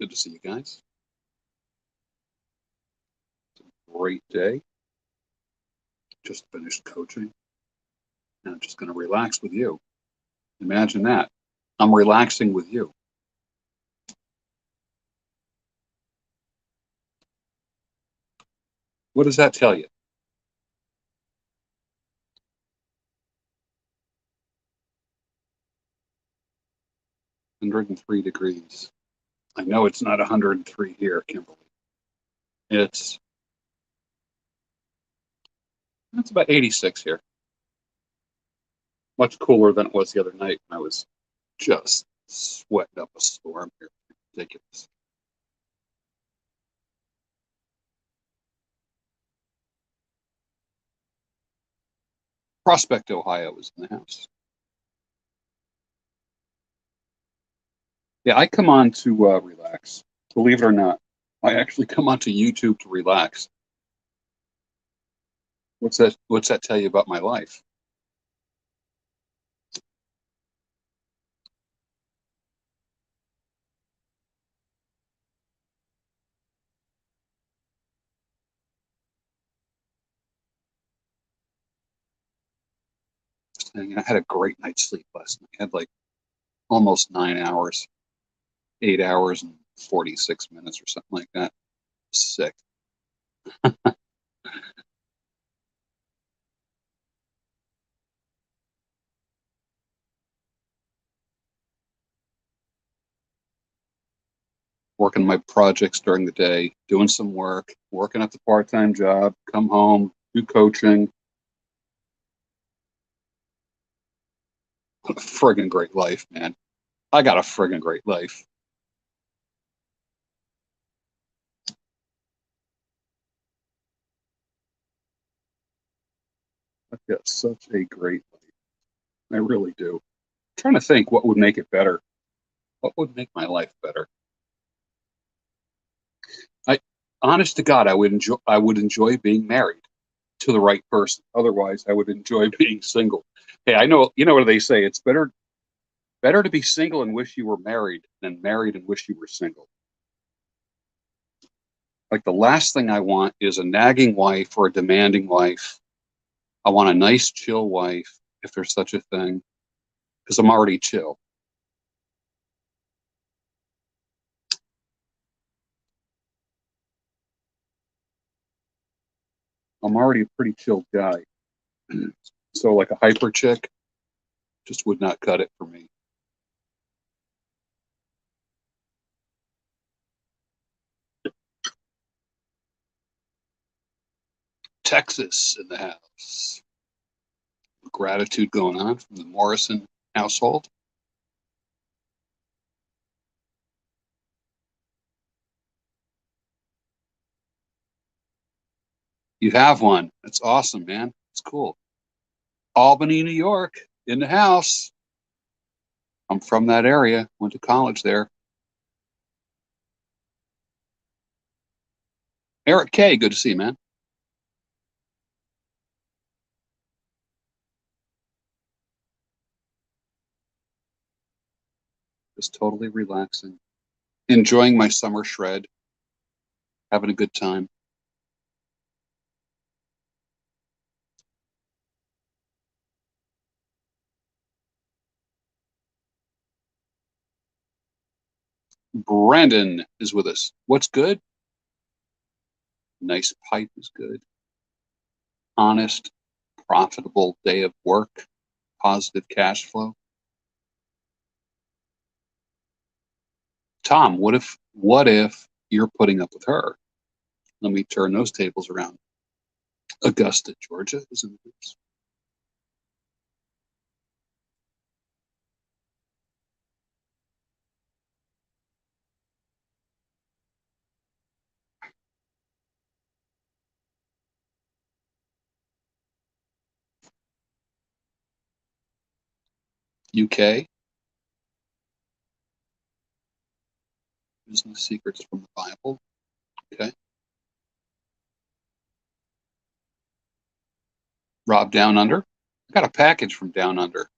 Good to see you guys. Great day. Just finished coaching, and I'm just going to relax with you. Imagine that. I'm relaxing with you. What does that tell you? 103 degrees. I know it's not 103 here, Kimberly. It's about 86 here. Much cooler than it was the other night when I was just sweating up a storm here. Ridiculous. Prospect, Ohio is in the house. Yeah, I come on to relax. Believe it or not, I actually come onto YouTube to relax. What's that tell you about my life? I had a great night's sleep last night. I had like almost 9 hours, 8 hours and 46 minutes or something like that. Sick. Working my projects during the day, doing some work, working at the part-time job, come home, do coaching. What a friggin' great life, man. I got a friggin' great life. I've got such a great life. I really do. I'm trying to think what would make it better. What would make my life better? I, honest to God, I would enjoy being married to the right person. Otherwise, I would enjoy being single. Hey, I know, you know what they say. It's better to be single and wish you were married than married and wish you were single. Like the last thing I want is a nagging wife or a demanding wife. I want a nice, chill wife, if there's such a thing, because I'm already chill. I'm already a pretty chill guy. So like a hyper chick just would not cut it for me. Texas in the house. Gratitude going on from the Morrison household. You have one. That's awesome, man. It's cool. Albany, New York, in the house. I'm from that area. Went to college there. Eric K, good to see you, man. Just totally relaxing. Enjoying my summer shred. Having a good time. Brandon is with us. What's good? Nice pipe is good. Honest, profitable day of work. Positive cash flow. Tom, what if you're putting up with her? Let me turn those tables around. Augusta, Georgia is in the groups. UK, business secrets from the Bible. Okay. Rob Down Under. I got a package from Down Under.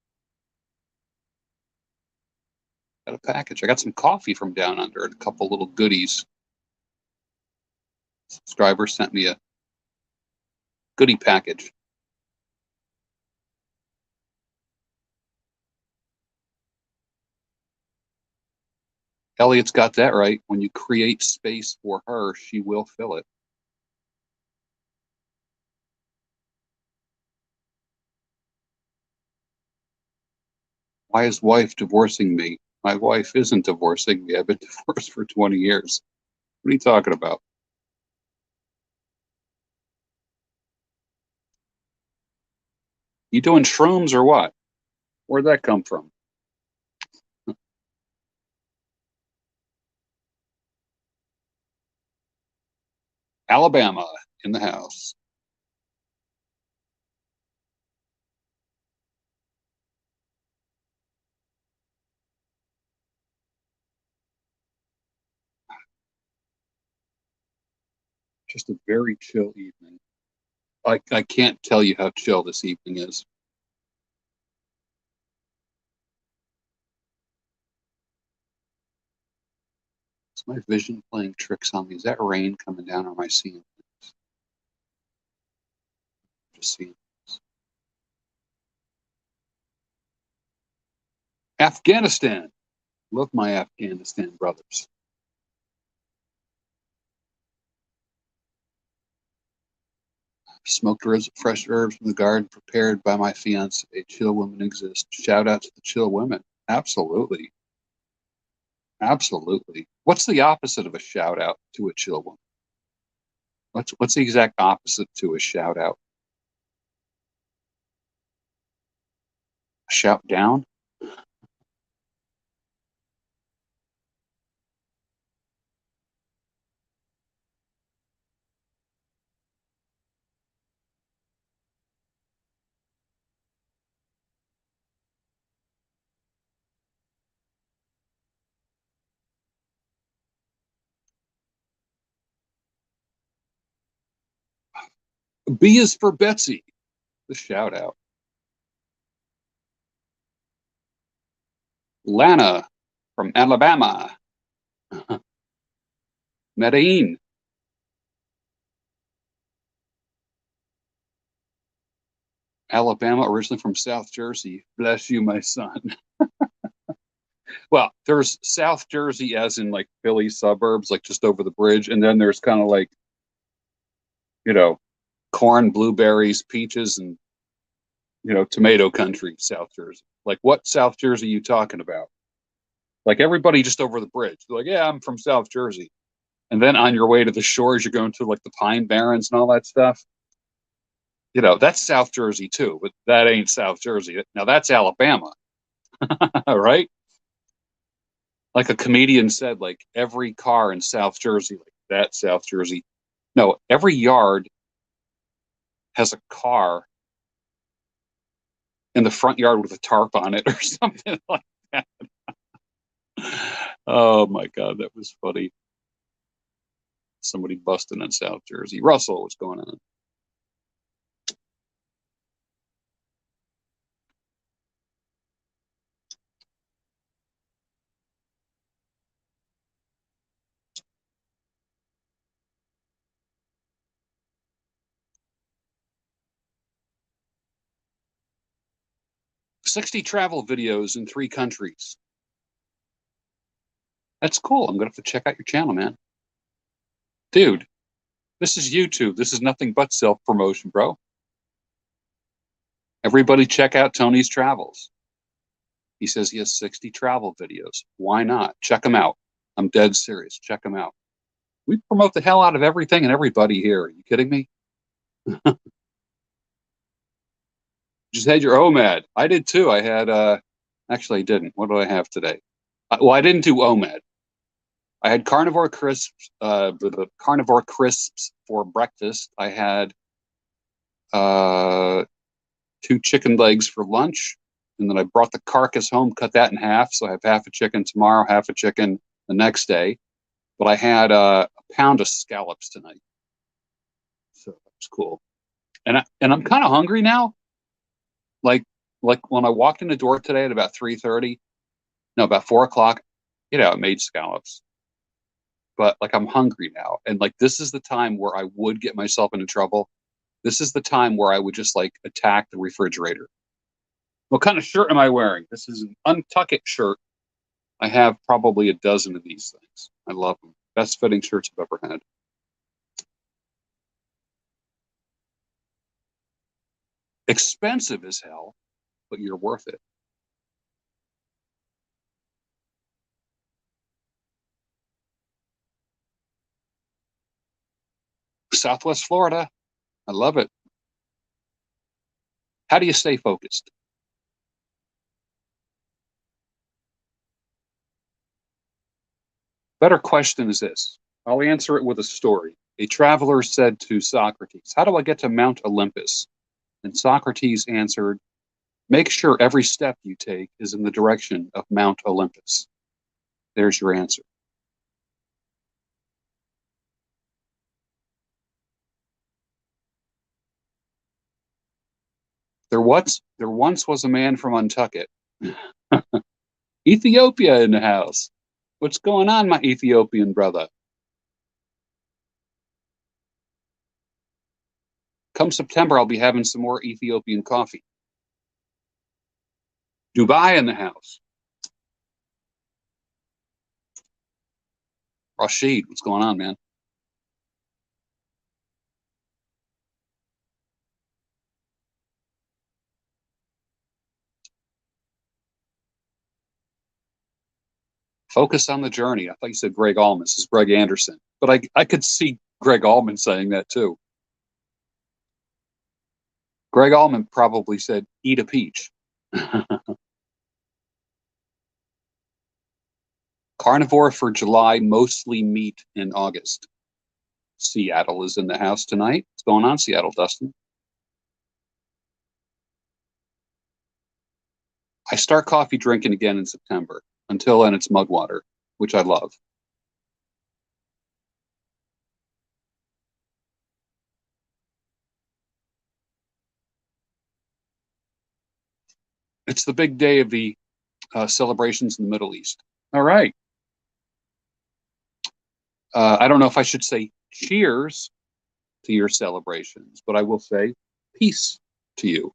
Got a package. I got some coffee from Down Under and a couple little goodies. Subscriber sent me a goodie package. Elliot's got that right. When you create space for her, she will fill it. Why is wife divorcing me? My wife isn't divorcing me. I've been divorced for 20 years. What are you talking about? You doing shrooms or what? Where'd that come from? Alabama in the house. Just a very chill evening. I can't tell you how chill this evening is. Is my vision playing tricks on me? Is that rain coming down, or am I seeing things? Just seeing things. Afghanistan. Love my Afghanistan brothers. Smoked fresh herbs from the garden prepared by my fiance. Chill women exist. Shout out to the chill women. Absolutely. Absolutely. What's the opposite of a shout out to a chill woman? What's the exact opposite to a shout out? A shout down? B is for Betsy. The shout out. Lana from Alabama. Medellin. Alabama, originally from South Jersey. Bless you, my son. Well, there's South Jersey, as in like Philly suburbs, like just over the bridge, and then there's kind of like, you know, corn, blueberries, peaches, and tomato country, South Jersey. Like, what South Jersey are you talking about? Like, everybody just over the bridge. They're like, yeah, I'm from South Jersey. And then on your way to the shores, you're going to like the Pine Barrens and all that stuff. That's South Jersey too, but that ain't South Jersey. Now that's Alabama, right? Like a comedian said, like every car in South Jersey, like that South Jersey. No, every yard has a car in the front yard with a tarp on it or something like that. Oh my God, that was funny. Somebody busting in South Jersey. Russell, what's going on? 60 travel videos in 3 countries. That's cool. I'm gonna have to check out your channel, man. Dude, this is YouTube. This is nothing but self-promotion, bro. Everybody check out Tony's travels. He says he has 60 travel videos. Why not? Check them out. I'm dead serious. Check them out. We promote the hell out of everything and everybody here. Are you kidding me? Just had your OMAD. I did too. I had, actually, I didn't. What did I have today? Well, I didn't do OMAD. I had the carnivore crisps for breakfast. I had uh, 2 chicken legs for lunch, and then I brought the carcass home, cut that in half. So I have half a chicken tomorrow, half a chicken the next day. But I had a pound of scallops tonight, so that's cool. And I'm kind of hungry now. Like when I walked in the door today at about 3:30, no, about 4 o'clock. I made scallops, but like I'm hungry now, and like this is the time where I would get myself into trouble. This is the time where I would just like attack the refrigerator. What kind of shirt am I wearing? This is an Untuck It shirt. I have probably a dozen of these things. I love them. Best fitting shirts I've ever had. Expensive as hell, but you're worth it. Southwest Florida. I love it. How do you stay focused? Better question is this. I'll answer it with a story. A traveler said to Socrates, "How do I get to Mount Olympus?" And Socrates answered, "Make sure every step you take is in the direction of Mount Olympus." There's your answer. There once was a man from Untucket. Ethiopia in the house. What's going on, my Ethiopian brother? Come September, I'll be having some more Ethiopian coffee. Dubai in the house. Rashid, what's going on, man? Focus on the journey. I thought you said Greg Allman. This is Greg Anderson. But I could see Greg Allman saying that too. Greg Allman probably said, eat a peach. Carnivore for July, mostly meat in August. Seattle is in the house tonight. What's going on, Seattle, Dustin? I start coffee drinking again in September. Until then, it's mud water, which I love. It's the big day of the celebrations in the Middle East. All right. I don't know if I should say cheers to your celebrations, but I will say peace to you.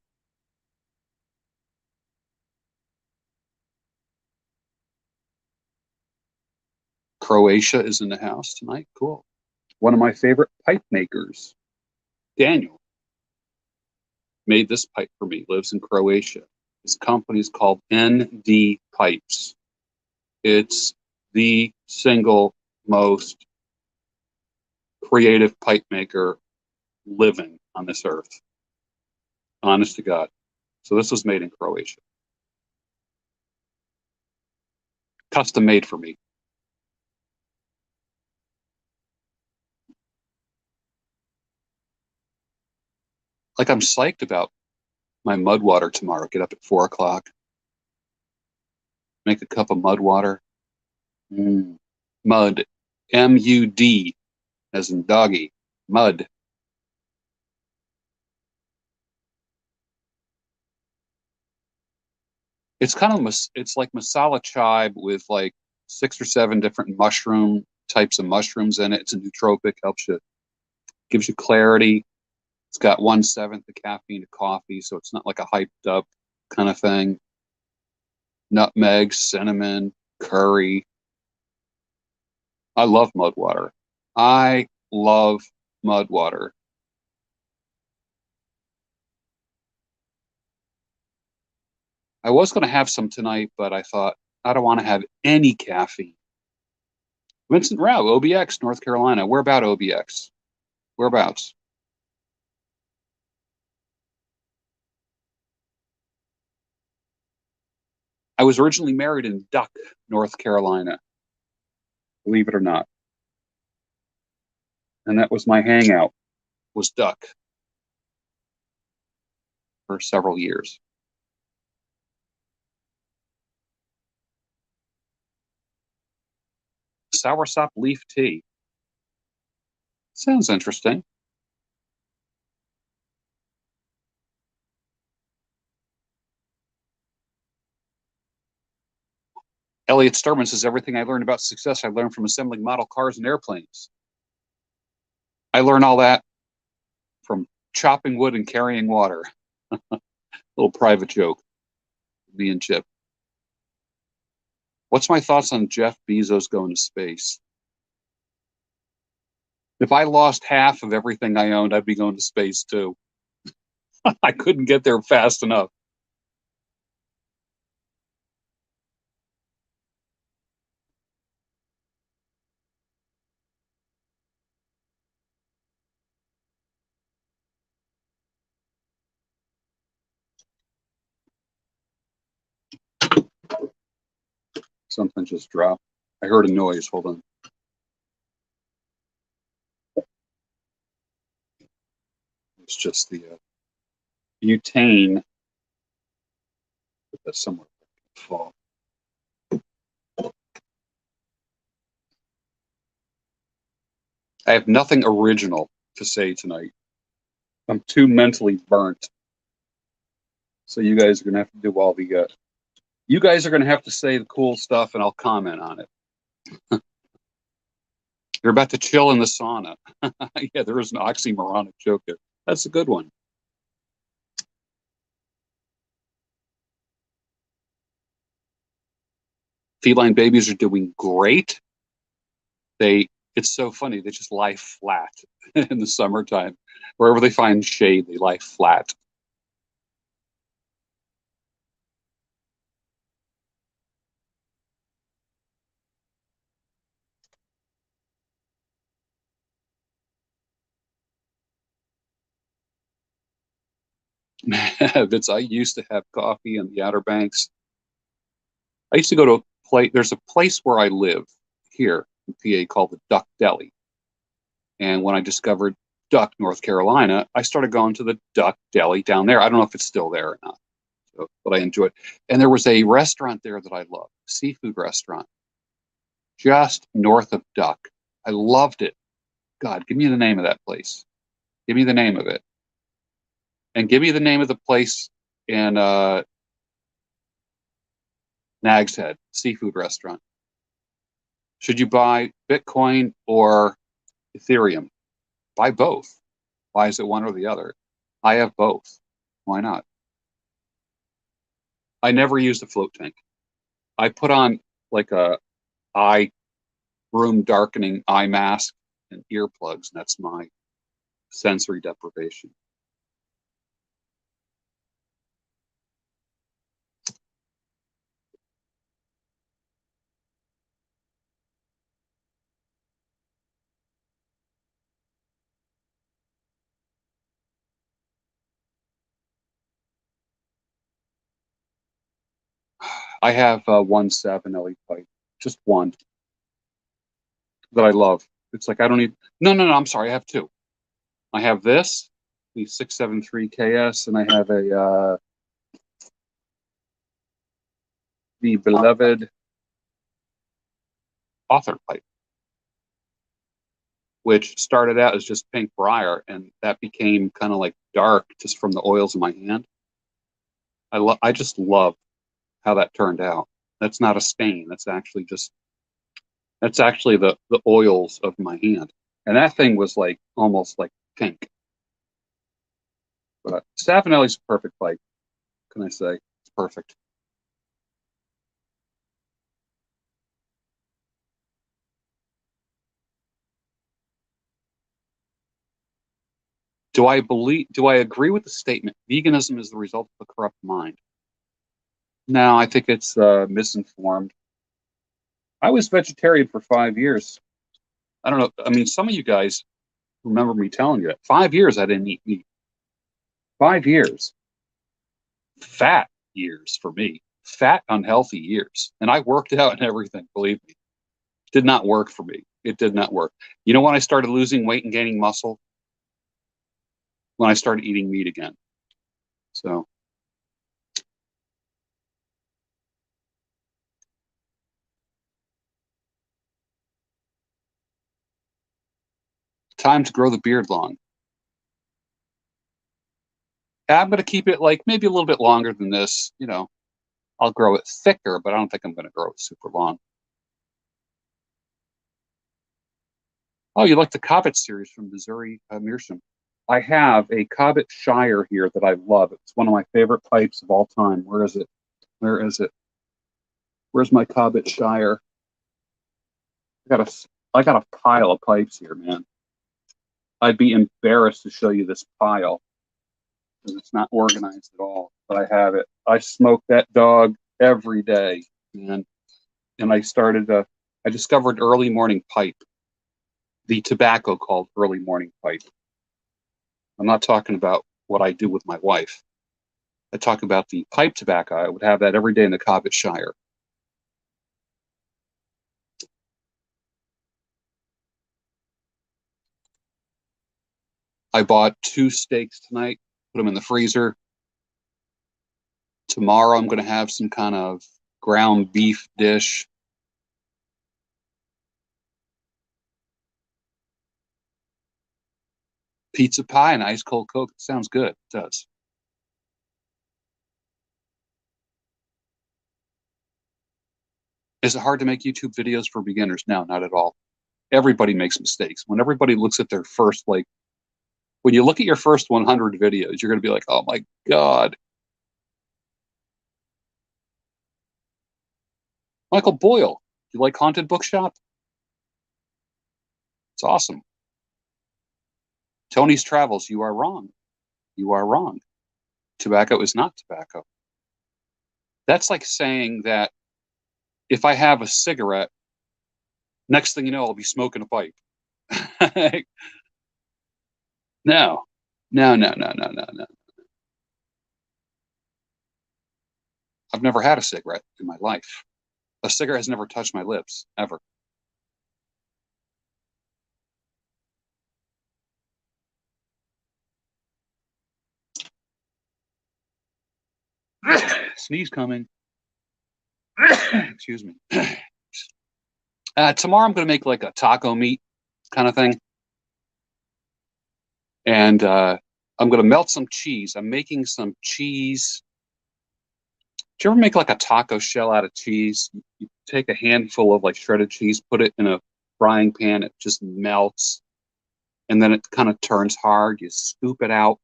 Croatia is in the house tonight. Cool. One of my favorite pipe makers, Daniel, made this pipe for me, lives in Croatia. His company is called ND Pipes. It's the single most creative pipe maker living on this earth. Honest to God. So this was made in Croatia. Custom made for me. Like I'm psyched about my mud water tomorrow. Get up at 4 o'clock, make a cup of mud water. Mm. Mud. MUD, as in doggy. Mud. It's like masala chai with like 6 or 7 different mushroom types of mushrooms in it. It's a nootropic, helps you, gives you clarity. It's got 1/7 the caffeine of coffee, so it's not like a hyped up kind of thing. Nutmeg, cinnamon, curry. I love mud water. I love mud water. I was going to have some tonight, but I thought I don't want to have any caffeine. Vincent Rao, OBX, North Carolina. Where about OBX? Whereabouts? I was originally married in Duck, North Carolina, believe it or not. And that was my hangout, was Duck for several years. Soursop leaf tea. Sounds interesting. Elliot Sturman says everything I learned about success I learned from assembling model cars and airplanes. I learned all that from chopping wood and carrying water. Little private joke, me and Chip. What's my thoughts on Jeff Bezos going to space? If I lost half of everything I owned, I'd be going to space too. I couldn't get there fast enough. Something just dropped. I heard a noise. Hold on. It's just the butane. Put that somewhere. Fall. I have nothing original to say tonight. I'm too mentally burnt. So you guys are gonna have to do all the. You guys are gonna have to say the cool stuff, and I'll comment on it. You're about to chill in the sauna. Yeah, there is an oxymoronic joke there. That's a good one. Feline babies are doing great. It's so funny. They just lie flat in the summertime. Wherever they find shade, they lie flat. Vince, I used to have coffee in the Outer Banks. I used to go to a place. There's a place where I live here in PA called the Duck Deli. And when I discovered Duck, North Carolina, I started going to the Duck Deli down there. I don't know if it's still there or not, so, but I enjoy it. And there was a restaurant there that I loved, seafood restaurant, just north of Duck. I loved it. God, give me the name of that place. Give me the name of it. And give me the name of the place in Nag's Head, seafood restaurant. Should you buy Bitcoin or Ethereum? Buy both. Why is it one or the other? I have both. Why not? I never used a float tank. I put on like a eye room darkening eye mask and earplugs, and that's my sensory deprivation. I have one 7 Elite pipe, just one that I love. It's like I don't need. No, no, no. I'm sorry. I have two. I have this, the 673 KS, and I have a the beloved author pipe, which started out as just pink briar, and that became kind of like dark just from the oils in my hand. I just love how that turned out. That's not a stain. That's actually the oils of my hand, and that thing was like almost like pink. But Stefanelli's a perfect pipe. Can I say it's perfect? Do I agree with the statement veganism is the result of a corrupt mind? No, I think it's misinformed. I was vegetarian for 5 years. I don't know. I mean, some of you guys remember me telling you that 5 years I didn't eat meat. 5 years. Fat years for me. Fat, unhealthy years. And I worked out and everything, believe me. Did not work for me. It did not work. You know when I started losing weight and gaining muscle? When I started eating meat again. So time to grow the beard long. I'm going to keep it like maybe a little bit longer than this. You know, I'll grow it thicker, but I don't think I'm going to grow it super long. Oh, you like the Cobbett series from Missouri Meerschaum? I have a Cobbett Shire here that I love. It's one of my favorite pipes of all time. Where is it? Where is it? Where's my Cobbett Shire? I got a pile of pipes here, man. I'd be embarrassed to show you this pile because it's not organized at all. But I have it. I smoke that dog every day, man. And I discovered early morning pipe, the tobacco called early morning pipe. I'm not talking about what I do with my wife. I talk about the pipe tobacco. I would have that every day in the Cobbett Shire. I bought 2 steaks tonight, put them in the freezer. Tomorrow I'm going to have some kind of ground beef dish. Pizza pie and ice cold Coke. It sounds good. It does. Is it hard to make YouTube videos for beginners? No, not at all. Everybody makes mistakes. When everybody looks at their first, like, when you look at your first 100 videos, you're going to be like, oh my God. Michael Boyle, you like Haunted Bookshop? It's awesome. Tony's Travels, you are wrong. You are wrong. Tobacco is not tobacco. That's like saying that if I have a cigarette, next thing you know, I'll be smoking a pipe. No, no, no, no, no, no, no. I've never had a cigarette in my life. A cigarette has never touched my lips, ever. Sneeze coming. Excuse me. Tomorrow I'm going to make like a taco meat kind of thing. And I'm going to melt some cheese. I'm making some cheese. Do you ever make like a taco shell out of cheese? You take a handful of like shredded cheese, put it in a frying pan, it just melts, and then it kind of turns hard. You scoop it out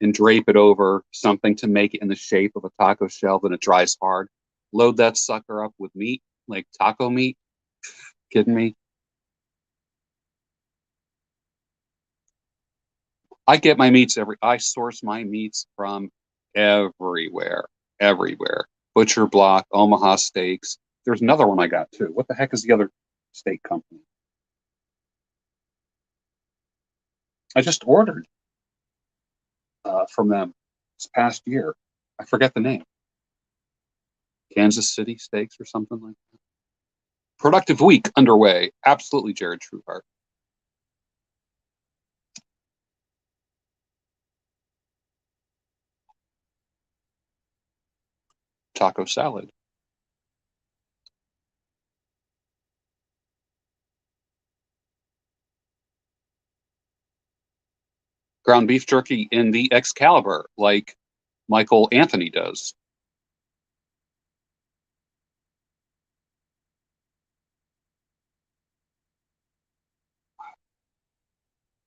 and drape it over something to make it in the shape of a taco shell, then it dries hard. Load that sucker up with meat, like taco meat. Kidding me? I source my meats from everywhere, everywhere. Butcher Block, Omaha Steaks. There's another one I got too. What the heck is the other steak company? I just ordered from them this past year. I forget the name. Kansas City Steaks or something like that. Productive week underway. Absolutely, Jared Trueheart. Taco salad. Ground beef jerky in the Excalibur, like Michael Anthony does.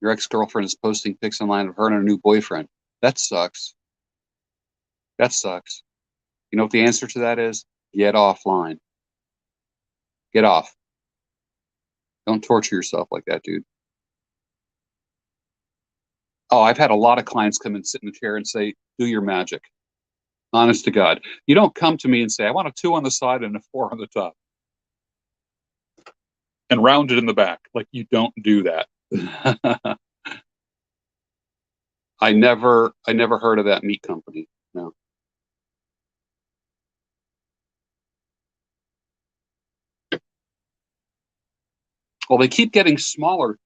Your ex-girlfriend is posting pics online of her and her new boyfriend. That sucks. That sucks. You know what the answer to that is? Get offline. Get off. Don't torture yourself like that, dude. Oh, I've had a lot of clients come and sit in the chair and say, do your magic. Honest to God. You don't come to me and say, I want a 2 on the side and a 4 on the top. and rounded in the back. Like, you don't do that. I never heard of that meat company. No. Well, they keep getting smaller.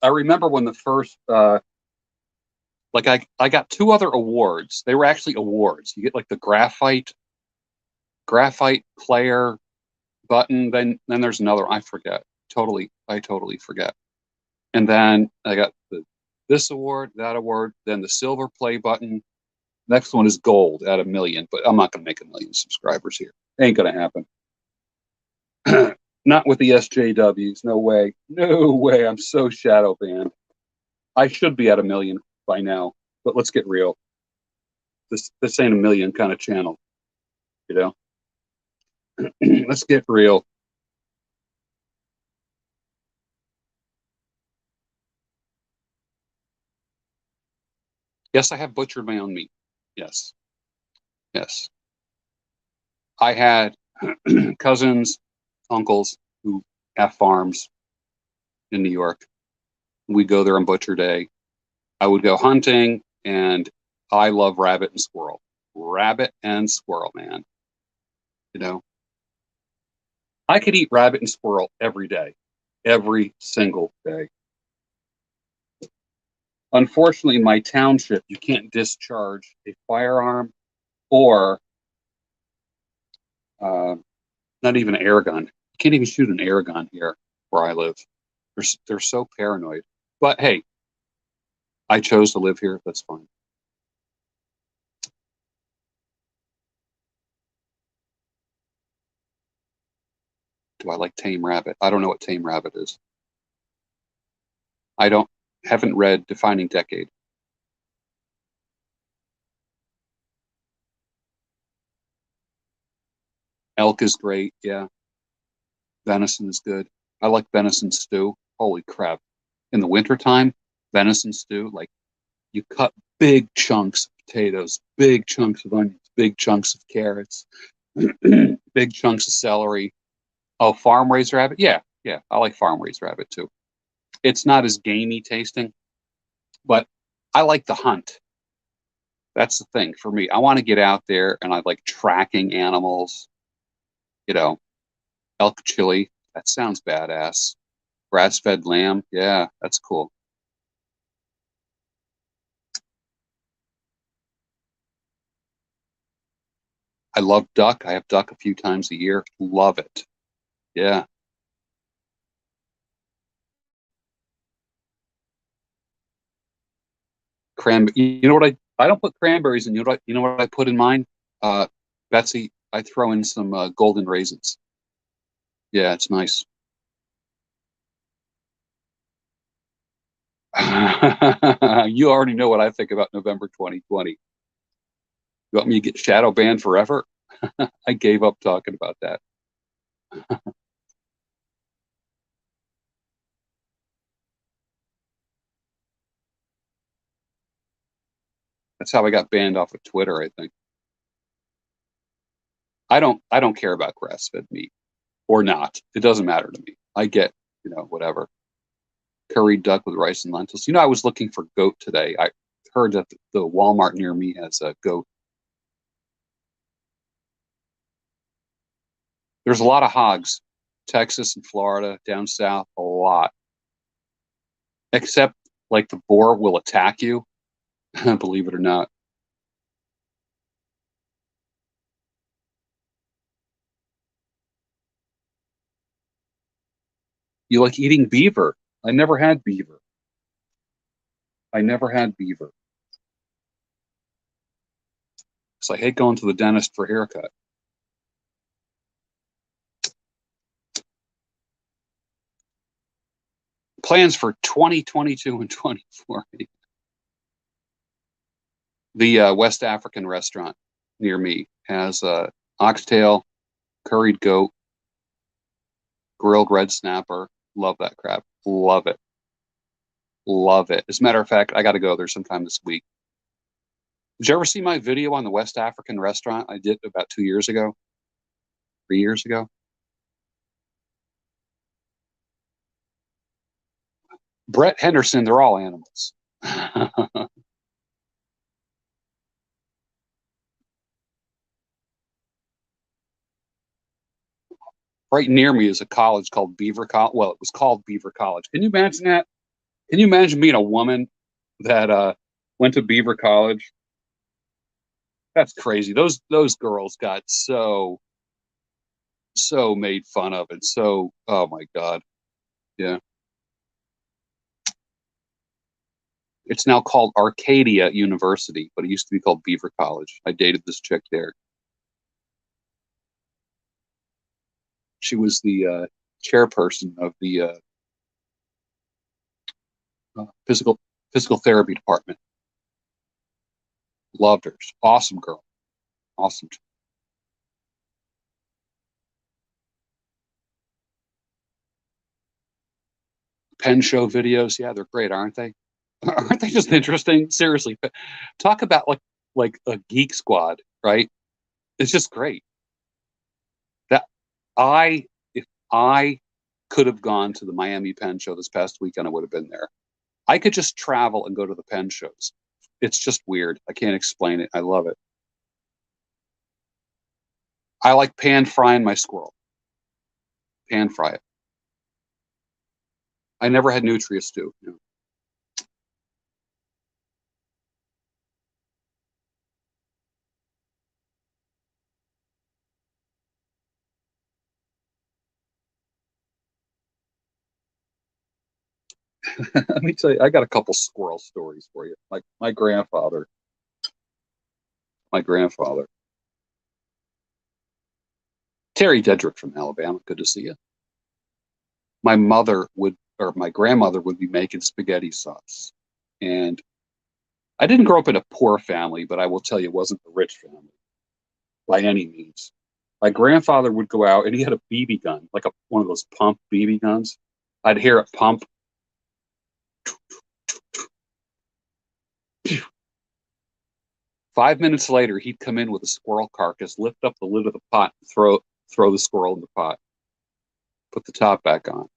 I remember when the first, like I got two other awards. They were actually awards. You get like the graphite player button. Then there's another. I forget. I totally forget. And then I got this award, that award, then the silver play button. Next one is gold at 1 million, but I'm not going to make 1 million subscribers here. Ain't going to happen. Not with the SJWs. No way. No way. I'm so shadow banned. I should be at 1 million by now, but let's get real. This ain't 1 million kind of channel, you know. Let's get real. Yes, I have butchered my own meat. Yes, yes. I had cousins, uncles who have farms in New York. We'd go there on Butcher Day. I would go hunting, and I love rabbit and squirrel. Rabbit and squirrel, man. You know, I could eat rabbit and squirrel every day, every single day. Unfortunately, in my township, you can't discharge a firearm or uh, not even an air gun. You can't even shoot an air gun here where I live. They're so paranoid. But hey, I chose to live here. That's fine. Do I like tame rabbit? I don't know what tame rabbit is. I don't haven't read Defining Decade. Elk is great. Yeah. Venison is good. I like venison stew. Holy crap. In the wintertime, venison stew, like you cut big chunks of potatoes, big chunks of onions, big chunks of carrots, big chunks of celery. Oh, farm raised rabbit? Yeah, yeah. I like farm raised rabbit too. It's not as gamey tasting, but I like the hunt. That's the thing for me. I want to get out there and I like tracking animals, you know, elk chili. That sounds badass. Grass fed lamb. Yeah, that's cool. I love duck. I have duck a few times a year. Love it. Yeah. You know what I don't put cranberries in. You know what I put in mine? Uh, Betsy, I throw in some golden raisins. Yeah, it's nice. You already know what I think about November 2020. You want me to get shadow banned forever? I gave up talking about that. That's how I got banned off of Twitter, I think. I don't care about grass-fed meat or not. It doesn't matter to me. I get, whatever. Curried duck with rice and lentils. I was looking for goat today. I heard that the Walmart near me has a goat. There's a lot of hogs, Texas and Florida, down south, a lot. Except like the boar will attack you, believe it or not. You like eating beaver. I never had beaver. I never had beaver. So I hate going to the dentist for a haircut. Plans for 2022 and 24. The West African restaurant near me has oxtail, curried goat, grilled red snapper. Love that crap. Love it. Love it. As a matter of fact, I got to go there sometime this week. Did you ever see my video on the West African restaurant I did about 2 years ago, 3 years ago? Brett Henderson, they're all animals. Right near me is a college called Beaver College. Well, it was called Beaver College. Can you imagine that? Can you imagine being a woman that went to Beaver College? That's crazy. Those girls got so made fun of and so oh my God. Yeah. It's now called Arcadia University, but it used to be called Beaver College. I dated this chick there. She was the chairperson of the physical therapy department. Loved her. Awesome girl. Awesome. Pen show videos. Yeah, they're great, aren't they? Aren't they just interesting? Seriously, talk about like a geek squad, right? It's just great. That I if I could have gone to the Miami Pen Show this past weekend, I would have been there. I could just travel and go to the pen shows. It's just weird. I can't explain it. I love it. I like pan frying my squirrel. Pan fry it. I never had nutria stew. No. Let me tell you, I got a couple squirrel stories for you. Like my grandfather, Terry Dedrick from Alabama. Good to see you. My grandmother would be making spaghetti sauce. And I didn't grow up in a poor family, but I will tell you, it wasn't a rich family by any means. My grandfather would go out and he had a BB gun, like one of those pump BB guns. I'd hear it pump. 5 minutes later, he'd come in with a squirrel carcass, lift up the lid of the pot, and throw the squirrel in the pot, put the top back on.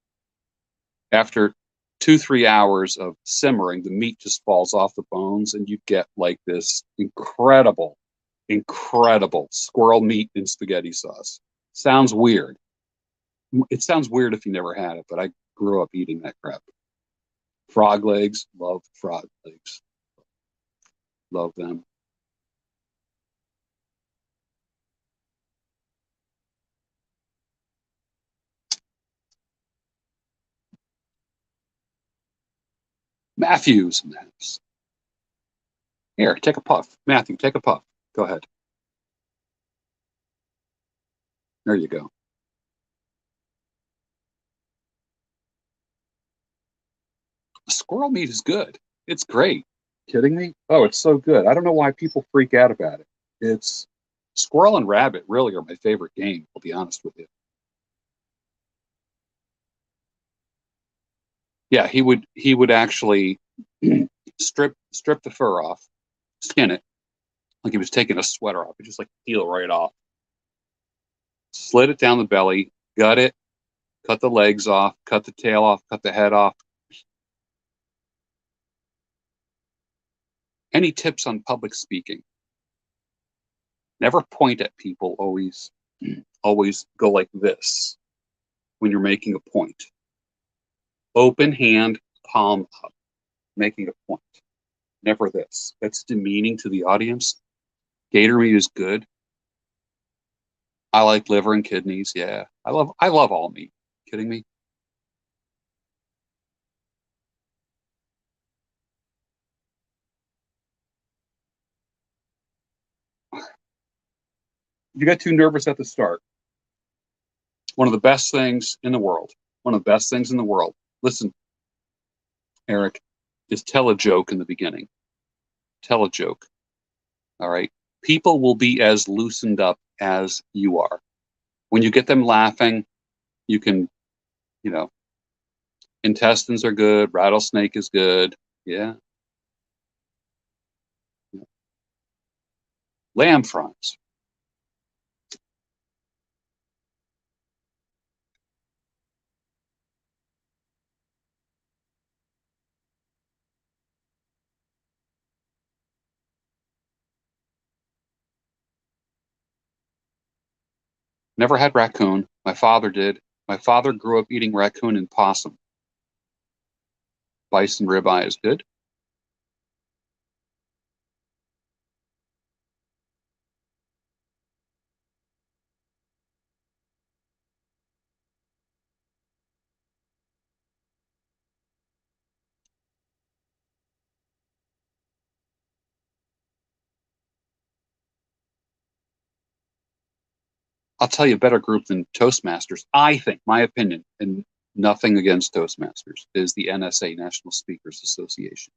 After 2 3 hours of simmering, the meat just falls off the bones, and you get like this incredible squirrel meat in spaghetti sauce. Sounds weird. It sounds weird if you never had it, but I grew up eating that crap. Frog legs, love frog legs, love them. Matthews, here, take a puff. Matthew, take a puff. Go ahead. There you go. Squirrel meat is good. It's great. Kidding me? Oh, it's so good. I don't know why people freak out about it. It's squirrel and rabbit really are my favorite game, I'll be honest with you. Yeah, he would actually strip the fur off, skin it, like he was taking a sweater off. He just like peel right off. Slit it down the belly, gut it, cut the legs off, cut the tail off, cut the head off. Any tips on public speaking? Never point at people, always go like this when you're making a point. Open hand, palm up, making a point. Never this. That's demeaning to the audience. Gator meat is good. I like liver and kidneys. Yeah. I love all meat. Kidding me? You got too nervous at the start. One of the best things in the world. One of the best things in the world. Listen, Eric, is tell a joke in the beginning. Tell a joke. All right. People will be as loosened up as you are. When you get them laughing, you can, you know, intestines are good, rattlesnake is good. Yeah. Lamb fronts. Never had raccoon. My father did. My father grew up eating raccoon and possum. Bison ribeye is good. I'll tell you a better group than Toastmasters. I think, my opinion, and nothing against Toastmasters, is the NSA, National Speakers Association.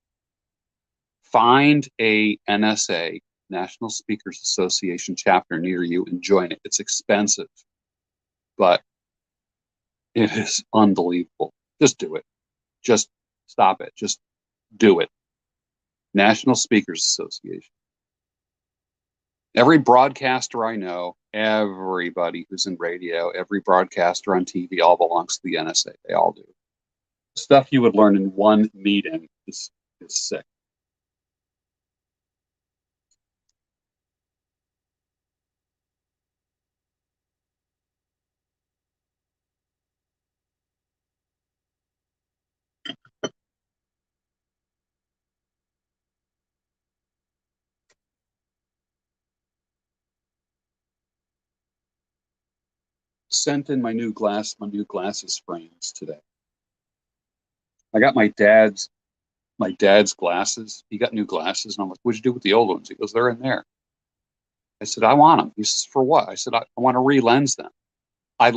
Find a NSA, National Speakers Association chapter near you and join it. It's expensive, but it is unbelievable. Just do it. Just stop it. Just do it. National Speakers Association. Every broadcaster I know, everybody who's in radio, every broadcaster on TV, all belongs to the NSA. They all do. Stuff you would learn in one meeting is sick. Sent in my new glasses frames today. I got my dad's glasses. He got new glasses, and I'm like, "What'd you do with the old ones?" He goes, "They're in there." I said, "I want them." He says, "For what?" I said, "I want to re-lens them." I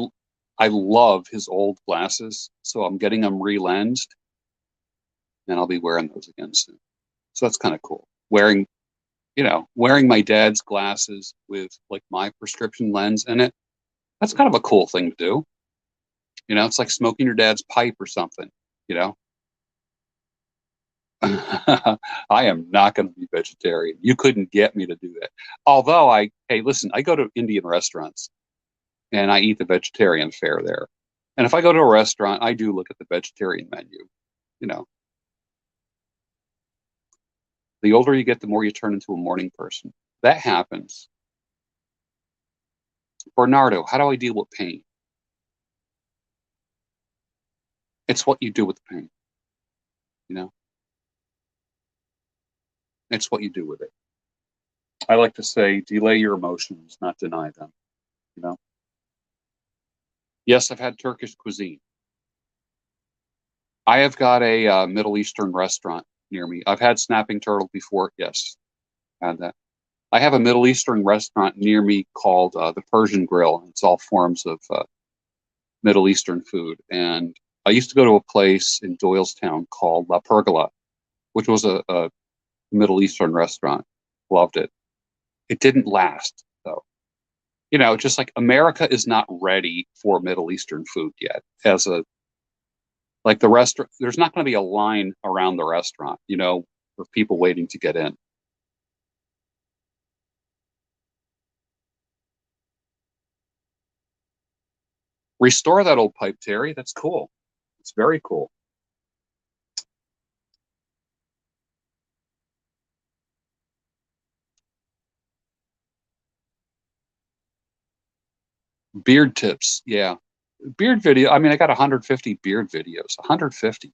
I love his old glasses, so I'm getting them re-lensed, and I'll be wearing those again soon. So that's kind of cool. Wearing my dad's glasses with like my prescription lens in it. That's kind of a cool thing to do. It's like smoking your dad's pipe or something, you know. I am not going to be vegetarian. You couldn't get me to do that. Although hey, listen, I go to Indian restaurants and I eat the vegetarian fare there. And if I go to a restaurant, I do look at the vegetarian menu. You know, the older you get, the more you turn into a morning person. That happens. Bernardo, how do I deal with pain? It's what you do with the pain, you know? It's what you do with it. I like to say, delay your emotions, not deny them, you know? Yes, I've had Turkish cuisine. I have got a Middle Eastern restaurant near me. I've had snapping turtle before. Yes, had that. I have a Middle Eastern restaurant near me called the Persian Grill. It's all forms of Middle Eastern food. And I used to go to a place in Doylestown called La Pergola, which was a Middle Eastern restaurant. Loved it. It didn't last, though. Just like America is not ready for Middle Eastern food yet. Like the restaurant, there's not going to be a line around the restaurant, for people waiting to get in. Restore that old pipe, Terry. That's cool. It's very cool. Beard tips. Yeah. Beard video. I mean, I got 150 beard videos. 150.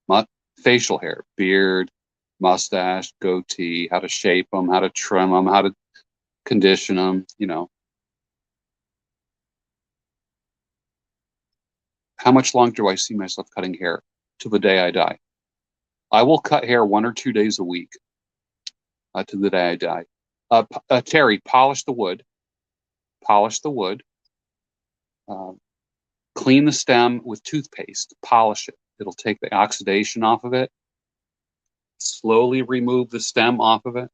Mu- Facial hair, beard, mustache, goatee, how to shape them, how to trim them, how to condition them. How much longer do I see myself cutting hair to the day I die? I will cut hair 1 or 2 days a week to the day I die. Terry, polish the wood. Polish the wood. Uh, Clean the stem with toothpaste. Polish it. It'll take the oxidation off of it. Slowly remove the stem off of it.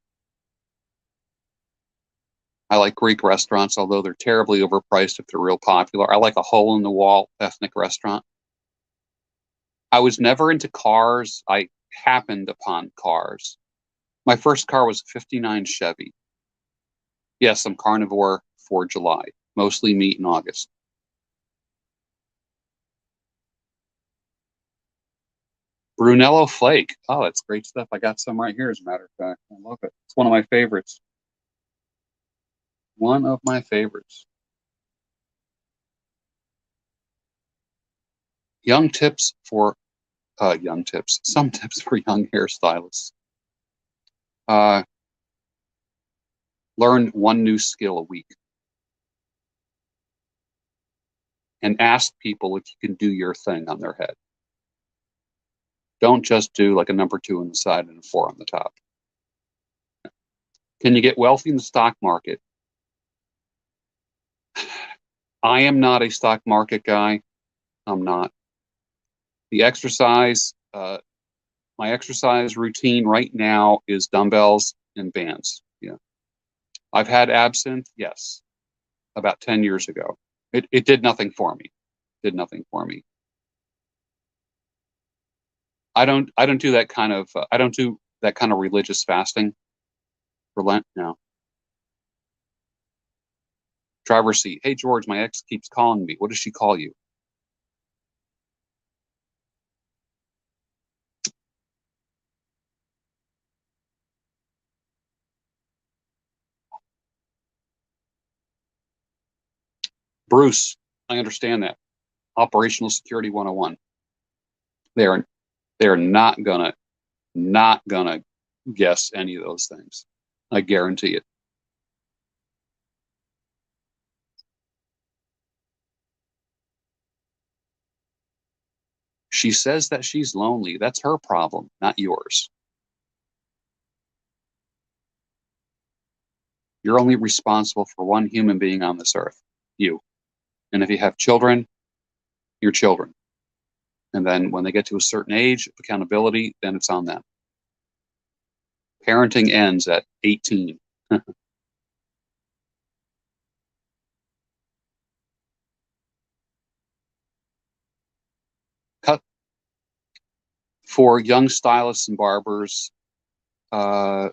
I like Greek restaurants, although they're terribly overpriced if they're real popular. I like a hole in the wall ethnic restaurant. I was never into cars. I happened upon cars. My first car was a 59 Chevy. Yes, I'm carnivore for July, mostly meat in August. Brunello Flake. Oh, that's great stuff. I got some right here, as a matter of fact. I love it. It's one of my favorites. One of my favorites. Young tips for young tips. Some tips for young hairstylists. Learn one new skill a week. And ask people if you can do your thing on their head. Don't just do like a number 2 on the side and a 4 on the top. Can you get wealthy in the stock market? I am not a stock market guy. I'm not. The exercise, my exercise routine right now is dumbbells and bands. Yeah. I've had absinthe, yes, about 10 years ago. It did nothing for me. Did nothing for me. I don't do that kind of I don't do that kind of religious fasting for Lent now. Driver's seat. Hey George, my ex keeps calling me. What does she call you? Bruce, I understand that. Operational Security 101. They're they're not gonna guess any of those things. I guarantee it. She says that she's lonely. That's her problem, not yours. You're only responsible for one human being on this earth, you. And if you have children, your children. And then when they get to a certain age, accountability, then it's on them. Parenting ends at 18. Cut for young stylists and barbers. Uh,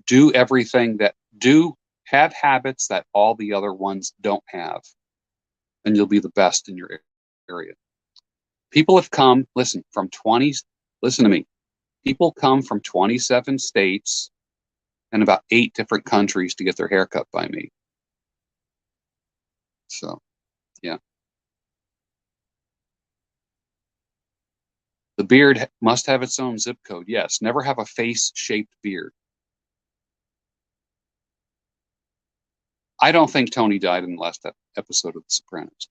do everything that do have habits that all the other ones don't have, and you'll be the best in your area. People have come, listen, from 20s, listen to me. People come from 27 states and about 8 different countries to get their hair cut by me. So, yeah. The beard must have its own zip code. Yes. Never have a face-shaped beard. I don't think Tony died in the last episode of The Sopranos.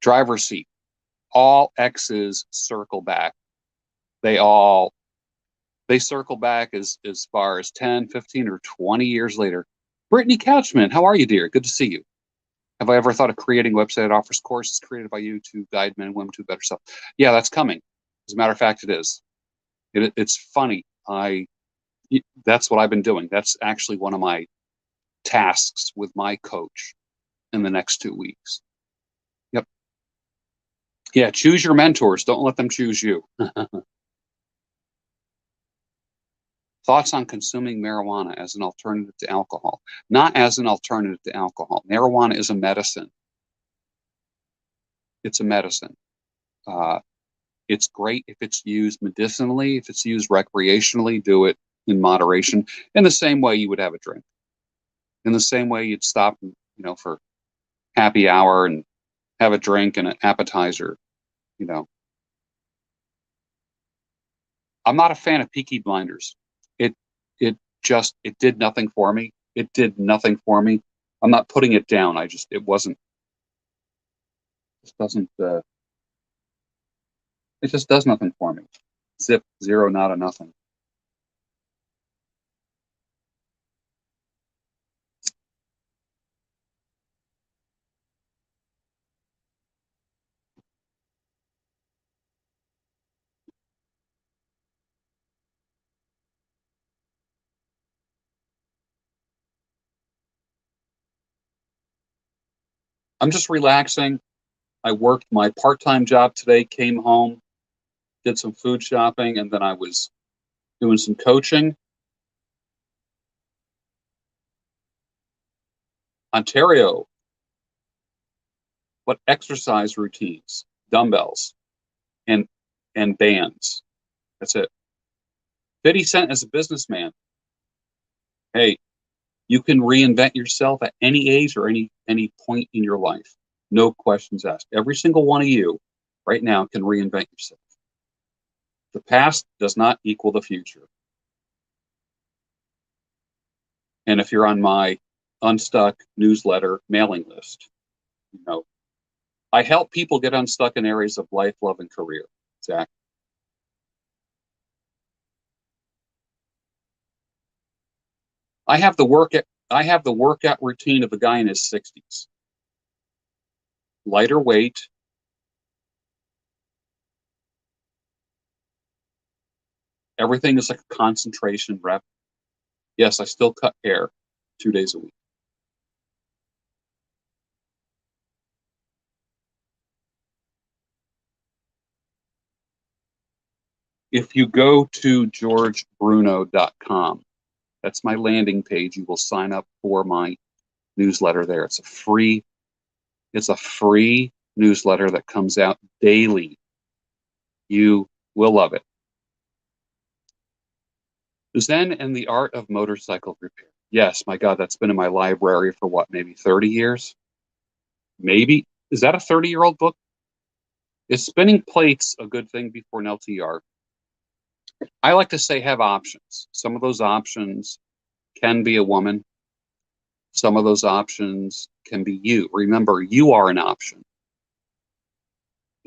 Driver's seat. All exes circle back. They circle back as far as 10, 15, or 20 years later. Brittany Couchman, how are you, dear? Good to see you. Have I ever thought of creating a website that offers courses created by you to guide men and women to a better self? Yeah, that's coming. As a matter of fact, it is. It's funny. That's what I've been doing. That's actually one of my tasks with my coach in the next 2 weeks. Yep. Yeah, choose your mentors. Don't let them choose you. Thoughts on consuming marijuana as an alternative to alcohol? Not as an alternative to alcohol. Marijuana is a medicine. It's a medicine. It's great if it's used medicinally. If it's used recreationally, do it in moderation. In the same way you would have a drink. In the same way you'd stop, for happy hour and have a drink and an appetizer. I'm not a fan of Peaky Blinders. It did nothing for me. It did nothing for me. I'm not putting it down. It wasn't. It doesn't. It just does nothing for me. Zip, zero, not a nothing. I'm just relaxing. I worked my part-time job today, came home, did some food shopping, and then I was doing some coaching. Ontario, what exercise routines? Dumbbells and bands. That's it. 50 Cent as a businessman. Hey, you can reinvent yourself at any age or any point in your life. No questions asked. Every single one of you right now can reinvent yourself. The past does not equal the future. And if you're on my Unstuck newsletter mailing list, you know, I help people get unstuck in areas of life, love, and career. Exactly. I have the workout routine of a guy in his 60s. Lighter weight, everything is like a concentration rep. Yes, I still cut hair 2 days a week. If you go to georgebruno.com, that's my landing page. You will sign up for my newsletter there. It's a free newsletter that comes out daily. You will love it. Zen and the Art of Motorcycle Repair. Yes, my God, that's been in my library for what, maybe 30 years? Maybe. Is that a 30-year-old book? Is spinning plates a good thing before an LTR? I like to say have options. Some of those options can be a woman. Some of those options can be you. Remember, you are an option.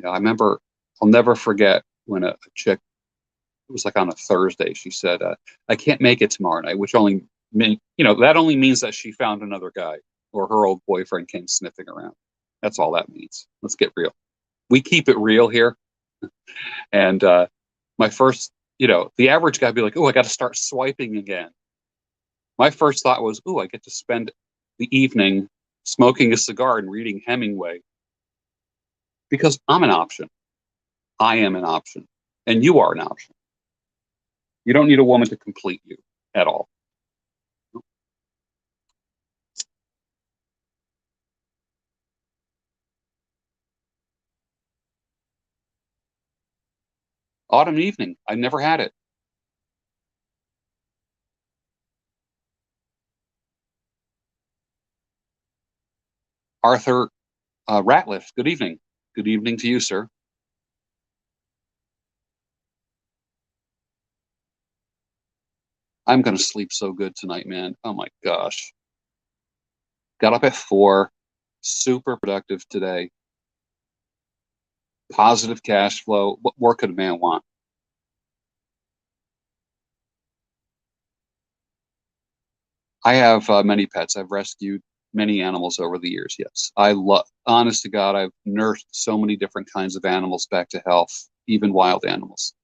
I'll never forget when a chick, it was like on a Thursday, she said, I can't make it tomorrow night, which that only means that she found another guy or her old boyfriend came sniffing around. That's all that means. Let's get real. We keep it real here. And my first, the average guy would be like, oh, I got to start swiping again. My first thought was, oh, I get to spend the evening smoking a cigar and reading Hemingway because I'm an option. I am an option. And you are an option. You don't need a woman to complete you at all. Autumn evening. I never had it. Arthur Ratliff. Good evening. Good evening to you, sir. I'm going to sleep so good tonight, man. Oh my gosh. Got up at 4. Super productive today. Positive cash flow. What more could a man want? I have many pets. I've rescued many animals over the years. Yes, honest to God, I've nursed so many different kinds of animals back to health, even wild animals.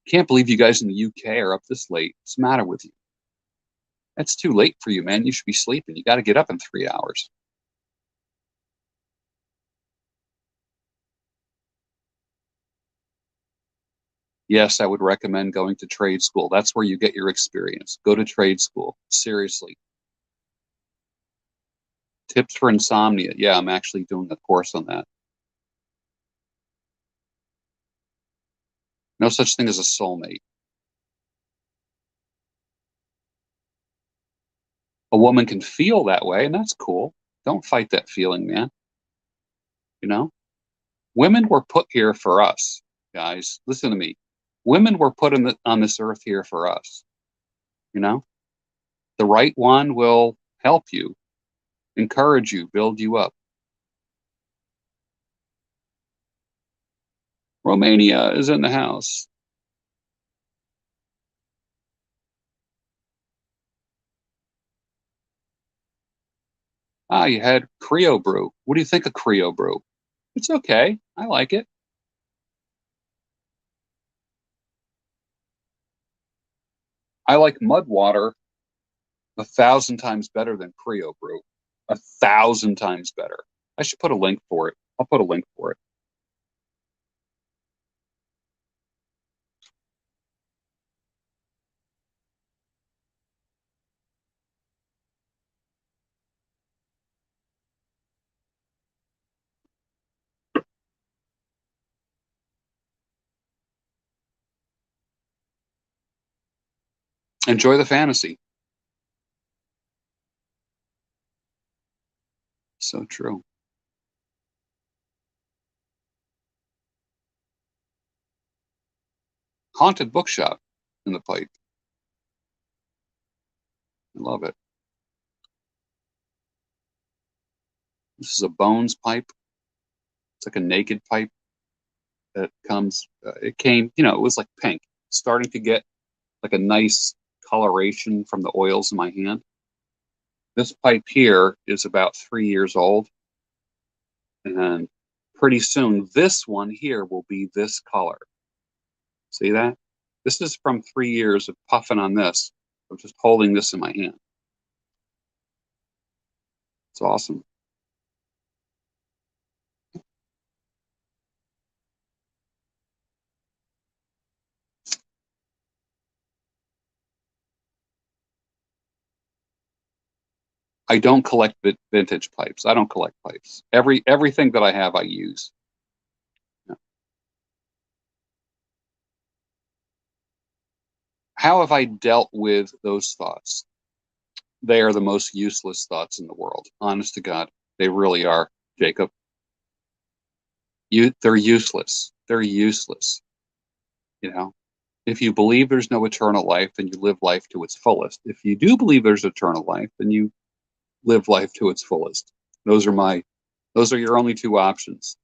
Can't believe you guys in the UK are up this late. What's the matter with you? That's too late for you, man. You should be sleeping. You got to get up in 3 hours. Yes, I would recommend going to trade school. That's where you get your experience. Go to trade school. Seriously. Tips for insomnia. Yeah, I'm actually doing a course on that. No such thing as a soulmate. A woman can feel that way, and that's cool. Don't fight that feeling, man. You know, women were put here for us, guys. Listen to me. Women were put on this earth here for us. You know, the right one will help you, encourage you, build you up. Romania is in the house. Ah, you had Creo brew. What do you think of Creo brew? It's okay. I like it. I like mud water 1,000 times better than Creo brew. 1,000 times better. I should put a link for it. I'll put a link for it. Enjoy the fantasy. So true. Haunted bookshop in the pipe. I love it. This is a Bones pipe. It's like a naked pipe that comes. It came, it was like pink, starting to get like a nice coloration from the oils in my hand. This pipe here is about 3 years old, and pretty soon this one here will be this color. See that? This is from 3 years of puffing on this, of just holding this in my hand. It's awesome. I don't collect vintage pipes. I don't collect pipes. Everything that I have, I use. How have I dealt with those thoughts? They are the most useless thoughts in the world. Honest to God, they really are, Jacob. They're useless. They're useless. You know, if you believe there's no eternal life, then you live life to its fullest. If you do believe there's eternal life, then you live life to its fullest. Those are my, those are your only two options.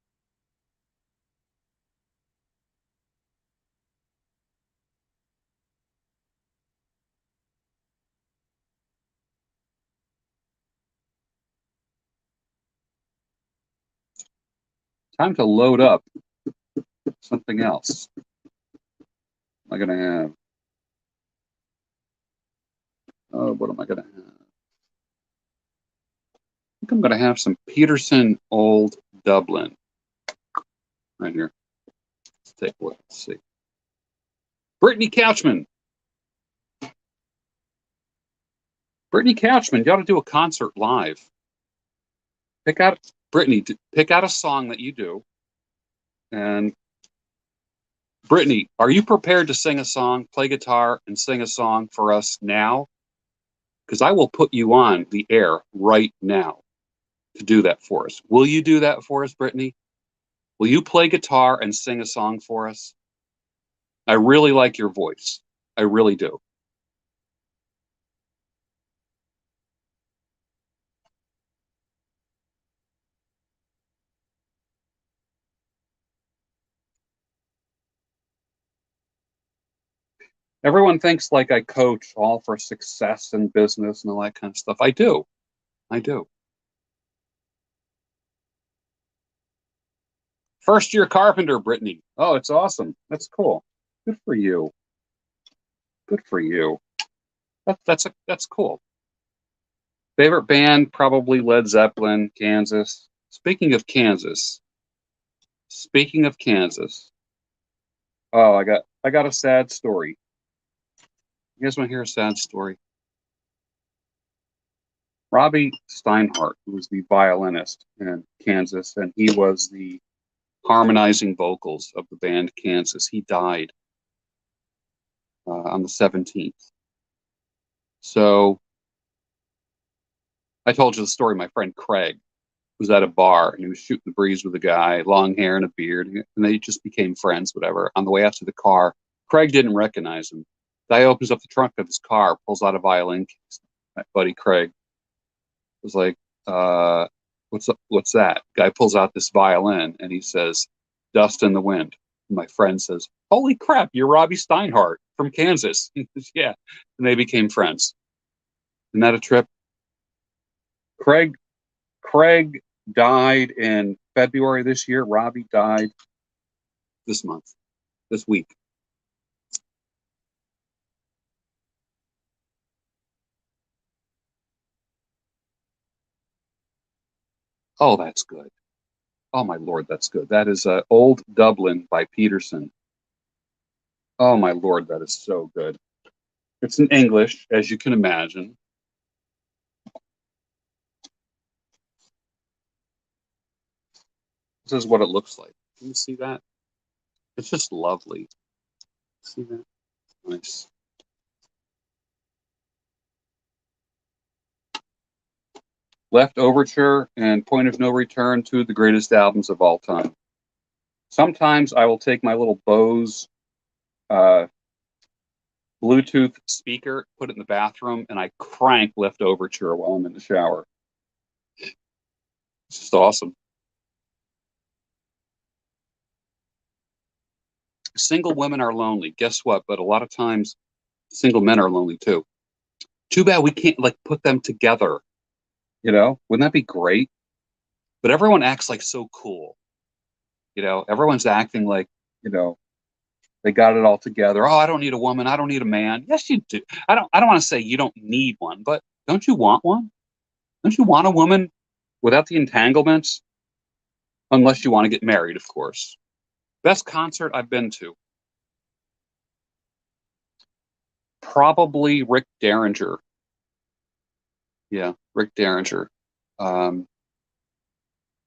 Time to load up something else. Am I going to have? Oh, what am I going to have? I think I'm going to have some Peterson Old Dublin right here. Let's take a look. Let's see. Brittany Couchman. Brittany Couchman, you ought to do a concert live. Pick out Brittany. Pick out a song that you do. And Brittany, are you prepared to sing a song, play guitar, and sing a song for us now? Because I will put you on the air right now to do that for us. Will you do that for us, Brittany? Will you play guitar and sing a song for us? I really like your voice. I really do. Everyone thinks like I coach all for success in business and all that kind of stuff. I do. I do. First year carpenter, Brittany. Oh, it's awesome. That's cool. Good for you. Good for you. That's cool. Favorite band, probably Led Zeppelin, Kansas. Speaking of Kansas. Oh, I got a sad story. You guys want to hear a sad story? Robbie Steinhardt, who was the violinist in Kansas, and he was the harmonizing vocals of the band Kansas. He died on the 17th. So I told you the story. My friend Craig was at a bar and he was shooting the breeze with a guy, long hair and a beard, and they just became friends, whatever. On the way out to the car, Craig didn't recognize him. Guy opens up the trunk of his car, pulls out a violin case. My buddy Craig was like, what's that? Guy pulls out this violin and he says, Dust in the Wind. And my friend says, holy crap, you're Robbie Steinhardt from Kansas. He says, yeah. And they became friends. Isn't that a trip? Craig Craig died in February this year. Robbie died this month, this week. Oh, that's good. Oh my Lord, that's good. That is Old Dublin by Peterson. Oh my Lord, that is so good. It's in English, as you can imagine. This is what it looks like. Can you see that? It's just lovely. See that? Nice. Left Overture and Point of No Return, two of the greatest albums of all time. Sometimes I will take my little Bose uh, Bluetooth speaker, put it in the bathroom, and I crank Left Overture while I'm in the shower. It's just awesome. Single women are lonely. Guess what? But a lot of times, single men are lonely too. Too bad we can't like put them together. You know, wouldn't that be great? But everyone acts like so cool. You know, everyone's acting like, you know, they got it all together. Oh, I don't need a woman. I don't need a man. Yes, you do. I don't want to say you don't need one, but don't you want one? Don't you want a woman without the entanglements? Unless you want to get married, of course. Best concert I've been to. Probably Rick Derringer. Yeah, Rick Derringer. Um,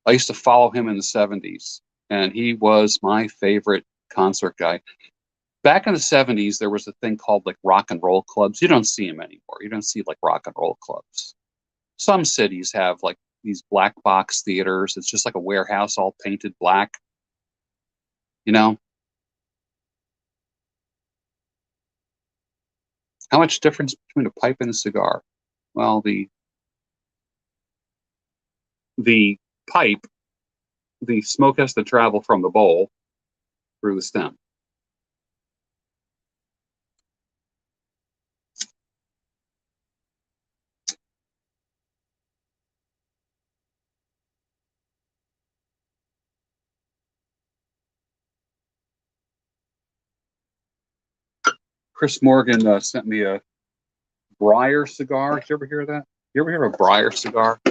I used to follow him in the 70s, and he was my favorite concert guy. Back in the 70s, there was a thing called like rock and roll clubs. You don't see them anymore. You don't see like rock and roll clubs. Some cities have like these black box theaters. It's just like a warehouse all painted black. You know, how much difference between a pipe and a cigar? Well, the pipe, the smoke has to travel from the bowl through the stem. Chris Morgan sent me a Briar cigar. Did you ever hear that? You ever hear of a Briar cigar?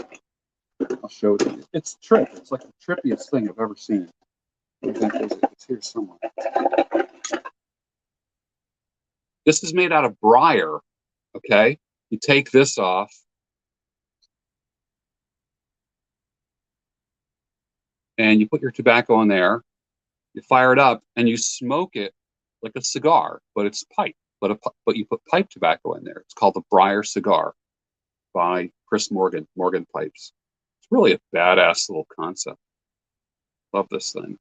I'll show it to you. It's trip. It's like the trippiest thing I've ever seen. It's here somewhere. This is made out of briar. Okay, you take this off, and you put your tobacco in there. You fire it up, and you smoke it like a cigar, but it's pipe. But you put pipe tobacco in there. It's called the Briar cigar by Chris Morgan. Morgan Pipes. It's really a badass little concept. Love this thing.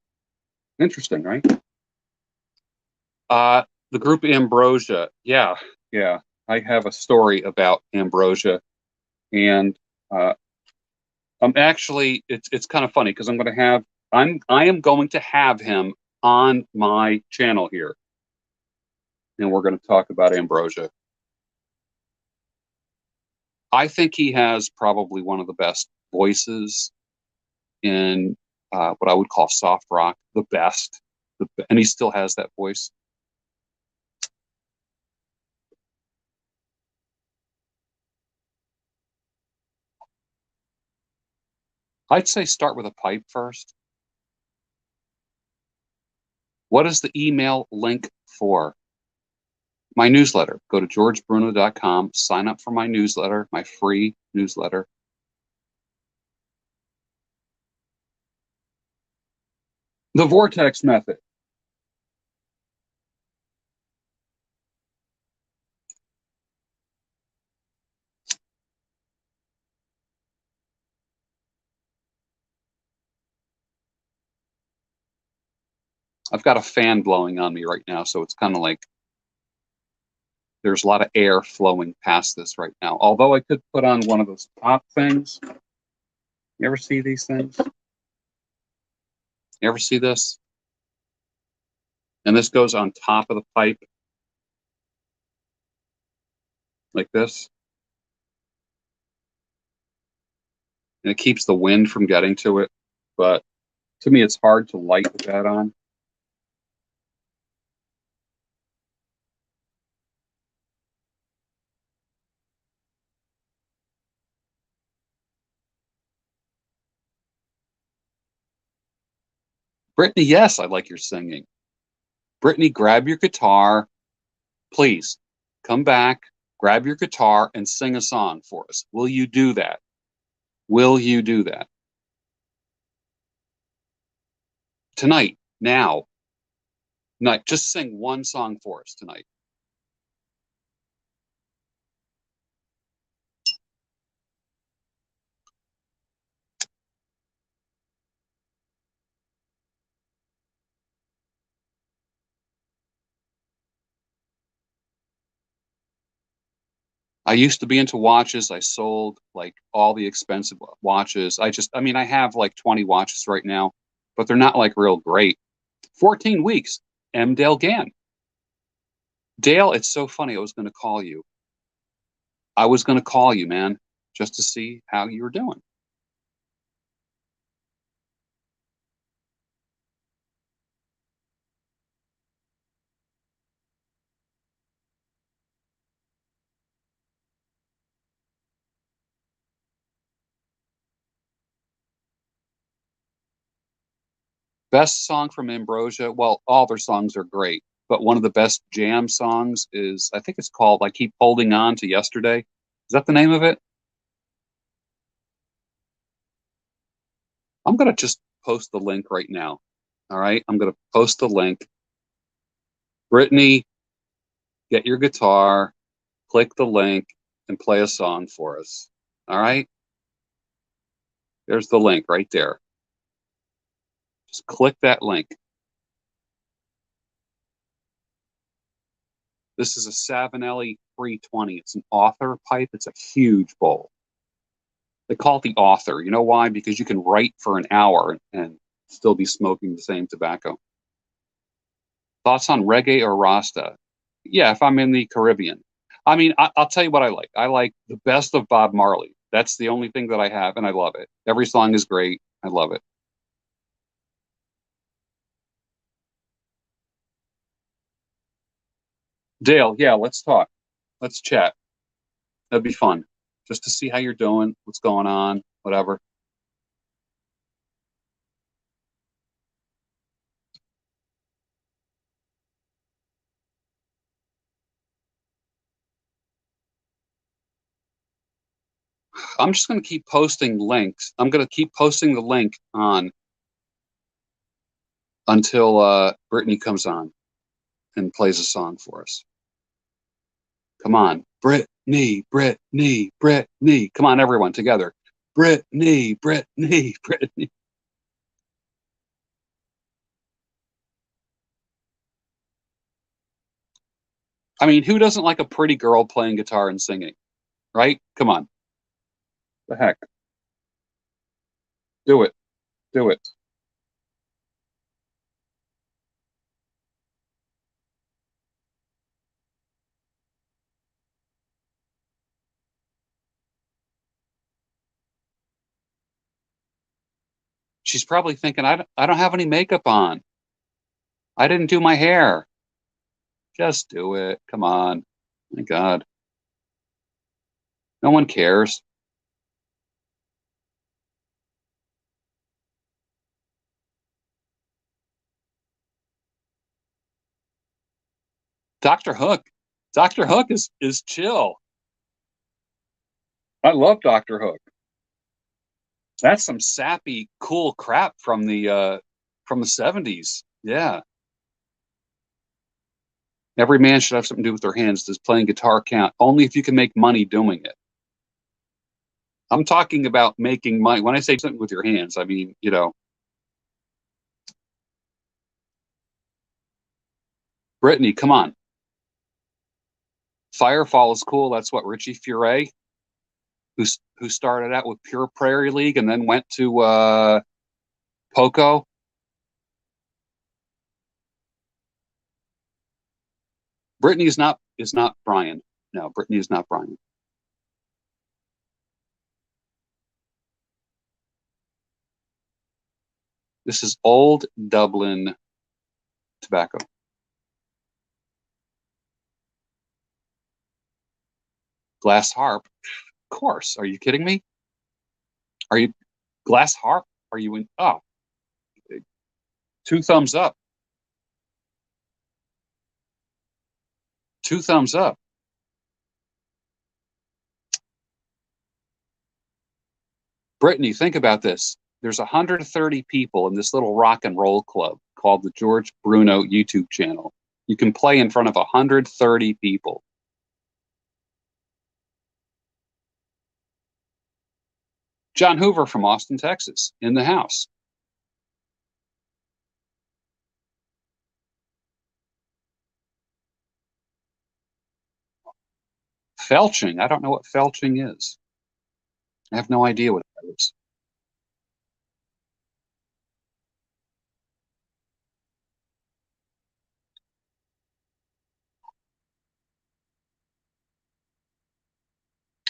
Interesting, right? The group Ambrosia. Yeah, yeah. I have a story about Ambrosia, and uh, I'm actually it's kind of funny because I am going to have him on my channel here, and we're going to talk about Ambrosia. I think he has probably one of the best voices in what I would call soft rock, the best, and he still has that voice. I'd say start with a pipe first. What is the email link for? My newsletter. Go to georgebruno.com, sign up for my newsletter, my free newsletter. The vortex method. I've got a fan blowing on me right now, so it's kind of like there's a lot of air flowing past this right now. Although I could put on one of those top things. You ever see these things? You ever see this? And this goes on top of the pipe like this. And it keeps the wind from getting to it. But to me, it's hard to light with that on. Brittany, yes, I like your singing. Brittany, grab your guitar. Please come back, grab your guitar, and sing a song for us. Will you do that? Will you do that? Tonight, now. Night. Just sing one song for us tonight. I used to be into watches. I sold like all the expensive watches. I mean, I have like 20 watches right now, but they're not like real great. 14 weeks. M. Dale Gann. Dale, it's so funny. I was going to call you. I was going to call you, man, just to see how you were doing. Best song from Ambrosia. Well, all their songs are great, but one of the best jam songs is, I think it's called I Keep Holding On to Yesterday. Is that the name of it? I'm going to just post the link right now. All right. I'm going to post the link. Brittany, get your guitar, click the link, and play a song for us. All right. There's the link right there. Just click that link. This is a Savinelli 320. It's an author pipe. It's a huge bowl. They call it the author. You know why? Because you can write for an hour and still be smoking the same tobacco. Thoughts on reggae or Rasta? Yeah, if I'm in the Caribbean. I mean, I'll tell you what I like. I like the best of Bob Marley. That's the only thing that I have, and I love it. Every song is great. I love it. Dale, yeah, let's talk. Let's chat. That'd be fun. Just to see how you're doing, what's going on, whatever. I'm just going to keep posting links. I'm going to keep posting the link on until Brittany comes on and plays a song for us. Come on, Brittany, Brittany, Brittany. Come on, everyone together. Brittany, Brittany, Brittany. I mean, who doesn't like a pretty girl playing guitar and singing, right? Come on. The heck. Do it. Do it. She's probably thinking, I don't have any makeup on. I didn't do my hair. Just do it. Come on. My God. No one cares. Dr. Hook. Dr. Hook is chill. I love Dr. Hook. That's some sappy, cool crap from the 70s. Yeah. Every man should have something to do with their hands. Does playing guitar count? Only if you can make money doing it. I'm talking about making money. When I say something with your hands, I mean, Brittany, come on. Firefall is cool. That's what Richie Furay, who started out with Pure Prairie League and then went to Poco. Brittany is not Brian. No, Brittany is not Brian. This is old Dublin tobacco. Glass harp. Of course. Are you kidding me? Are you glass harp? Are you in? Oh, two thumbs up. Two thumbs up. Brittany, think about this. There's 130 people in this little rock and roll club called the George Bruno YouTube channel. You can play in front of 130 people. John Hoover from Austin, Texas, in the house. Felching. I don't know what felching is. I have no idea what that is.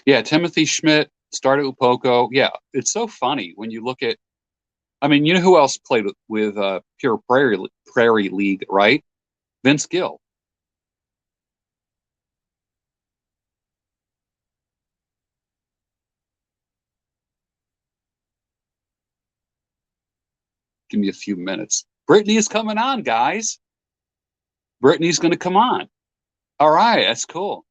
Yeah, Timothy Schmidt started with Poco. Yeah, it's so funny when you look at. I mean, you know who else played with Pure Prairie League, right? Vince Gill. Give me a few minutes. Brittany is coming on, guys. Brittany's going to come on. All right, that's cool.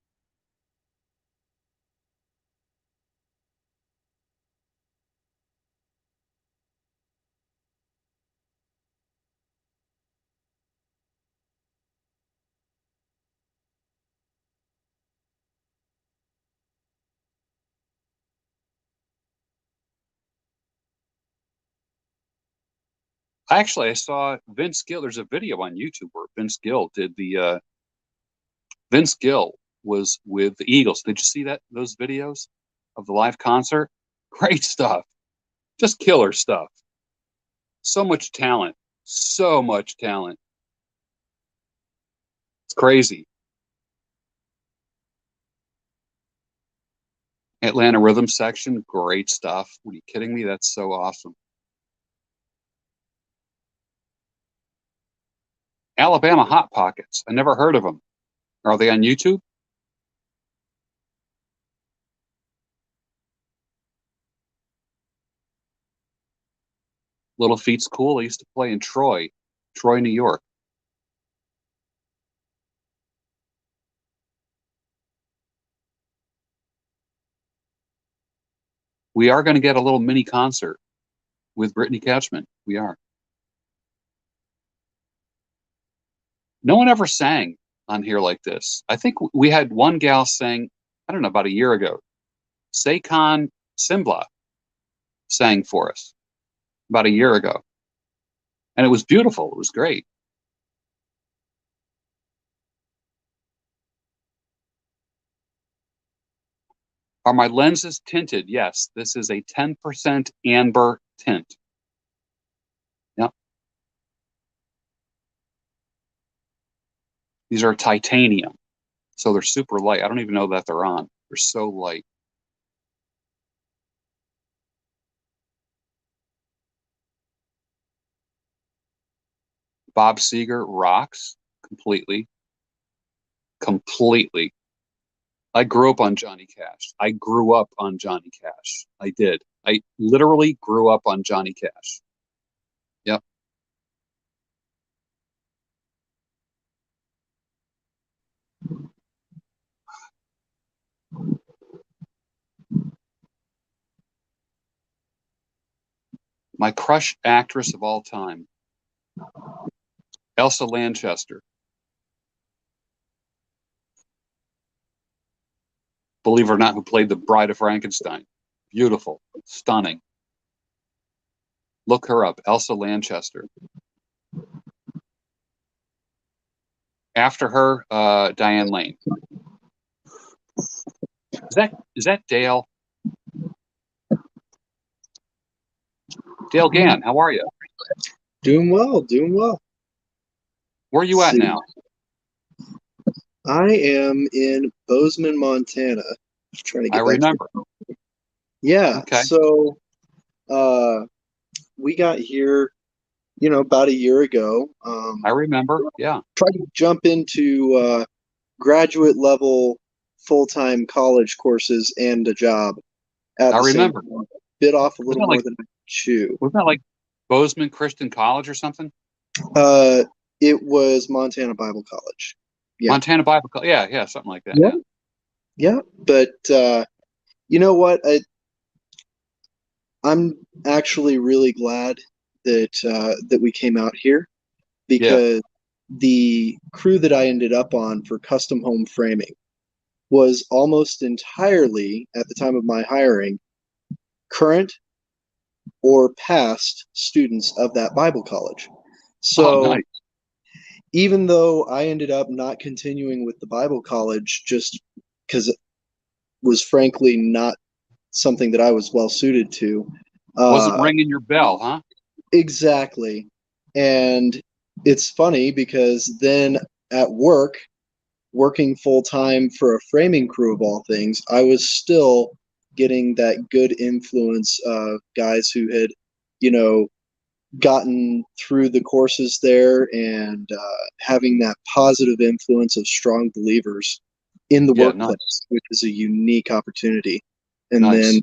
Actually, I saw Vince Gill. There's a video on YouTube where Vince Gill did the. Vince Gill was with the Eagles. Did you see that? Those videos of the live concert? Great stuff. Just killer stuff. So much talent. So much talent. It's crazy. Atlanta Rhythm section, great stuff. Are you kidding me? That's so awesome. Alabama Hot Pockets. I never heard of them. Are they on YouTube? Little Feat's cool. I used to play in Troy, New York. We are going to get a little mini concert with Brittany Catchman. We are. No one ever sang on here like this. I think we had one gal sing, I don't know, about a year ago. Sakan Simbla sang for us about a year ago. And it was beautiful. It was great. Are my lenses tinted? Yes. This is a 10% amber tint. Yep. These are titanium. So they're super light. I don't even know that they're on. They're so light. Bob Seger rocks completely. Completely. I grew up on Johnny Cash. I grew up on Johnny Cash. I did. I literally grew up on Johnny Cash. Yep. My crush actress of all time, Elsa Lanchester. Believe it or not, who played the Bride of Frankenstein. Beautiful, stunning. Look her up, Elsa Lanchester. After her, Diane Lane. Is that Dale? Dale Gann, how are you? Doing well, doing well. Where are you at now? I am in Bozeman, Montana. Trying to I get back to remember. Yeah, Okay. so we got here, about a year ago. I remember. Yeah. Tried to jump into graduate level full-time college courses and a job at I the same remember. time. Bit off a little Wasn't that more like than I could chew. wasn't that like Bozeman Christian College or something? Uh, it was Montana Bible College. Yeah. Montana Bible College. Yeah, yeah, something like that. Yeah. Yeah. Yeah, but you know what? I'm actually really glad that we came out here Yeah. because the crew that I ended up on for custom home framing was almost entirely, at the time of my hiring, current or past students of that Bible college. Oh, So nice. even though I ended up not continuing with the Bible college just because was frankly not something that I was well suited to. Wasn't ringing your bell, huh? Exactly. And it's funny because then at work, working full time for a framing crew of all things, I was still getting that good influence of guys who had, you know, gotten through the courses there and having that positive influence of strong believers in the Yeah, nice, workplace, which is a unique opportunity. And then, nice.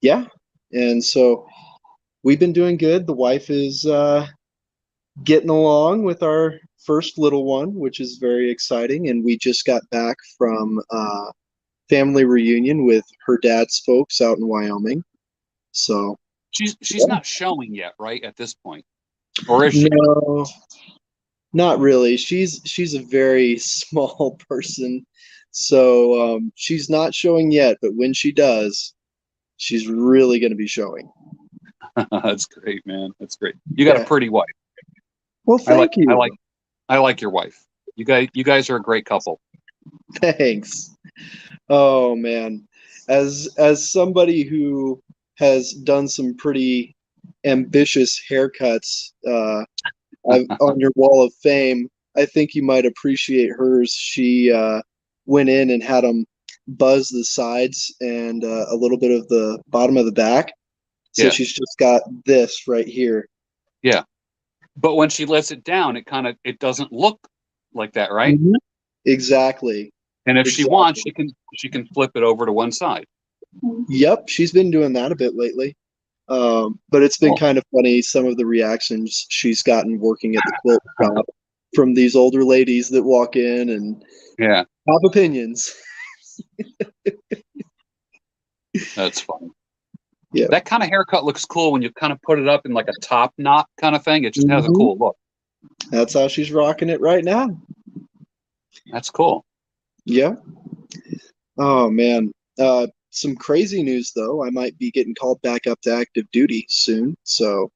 yeah. And so we've been doing good. The wife is getting along with our first little one, which is very exciting. And we just got back from family reunion with her dad's folks out in Wyoming. So, She's yeah. not showing yet, right? At this point, or is she? No, not really. She's a very small person, so she's not showing yet. But when she does, she's really going to be showing. That's great, man. That's great. You got a Yeah. pretty wife. Well, I like, thank I you. like, I like your wife. You guys are a great couple. Thanks. Oh man, as somebody who has done some pretty ambitious haircuts on your wall of fame, I think you might appreciate hers. She went in and had them buzz the sides and a little bit of the bottom of the back. So Yeah, she's just got this right here. yeah. But when she lets it down, it doesn't look like that, right? Mhm. Exactly. And if she wants, Exactly. she can flip it over to one side. Yep, she's been doing that a bit lately. But it's been Cool. kind of funny some of the reactions she's gotten working at the quilt shop from these older ladies that walk in and Yeah, have opinions. that's funny. Yeah. That kind of haircut looks cool when you kind of put it up in like a top knot kind of thing. It just has a Hmm. cool look. That's how she's rocking it right now. That's cool. Yeah. Oh man. Some crazy news though. I might be getting called back up to active duty soon. So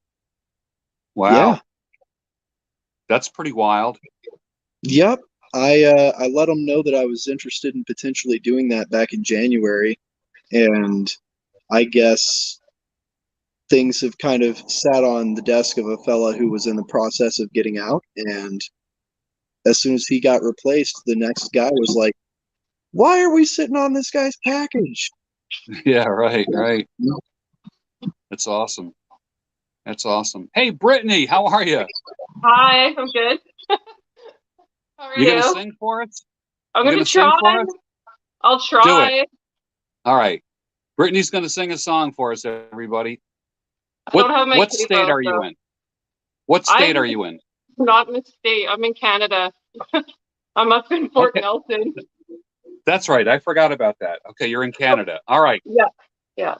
yeah. Wow, that's pretty wild. Yep. I let them know that I was interested in potentially doing that back in January, and I guess things have kind of sat on the desk of a fella who was in the process of getting out, and as soon as he got replaced, the next guy was like, "Why are we sitting on this guy's package?" Yeah, right, right. That's awesome. That's awesome. Hey, Brittany, how are you? Hi, I'm good. How are You gonna you? sing for us? I'm You gonna gonna sing try. for us? I'll Do it. try. All right. Brittany's gonna sing a song for us, everybody. I What don't have my what state capo, are you so in? What state I'm are you in? not in the state. I'm in Canada. I'm up in Fort Okay, Nelson. that's right. I forgot about that. Okay, you're in Canada. All right, Yeah, yeah,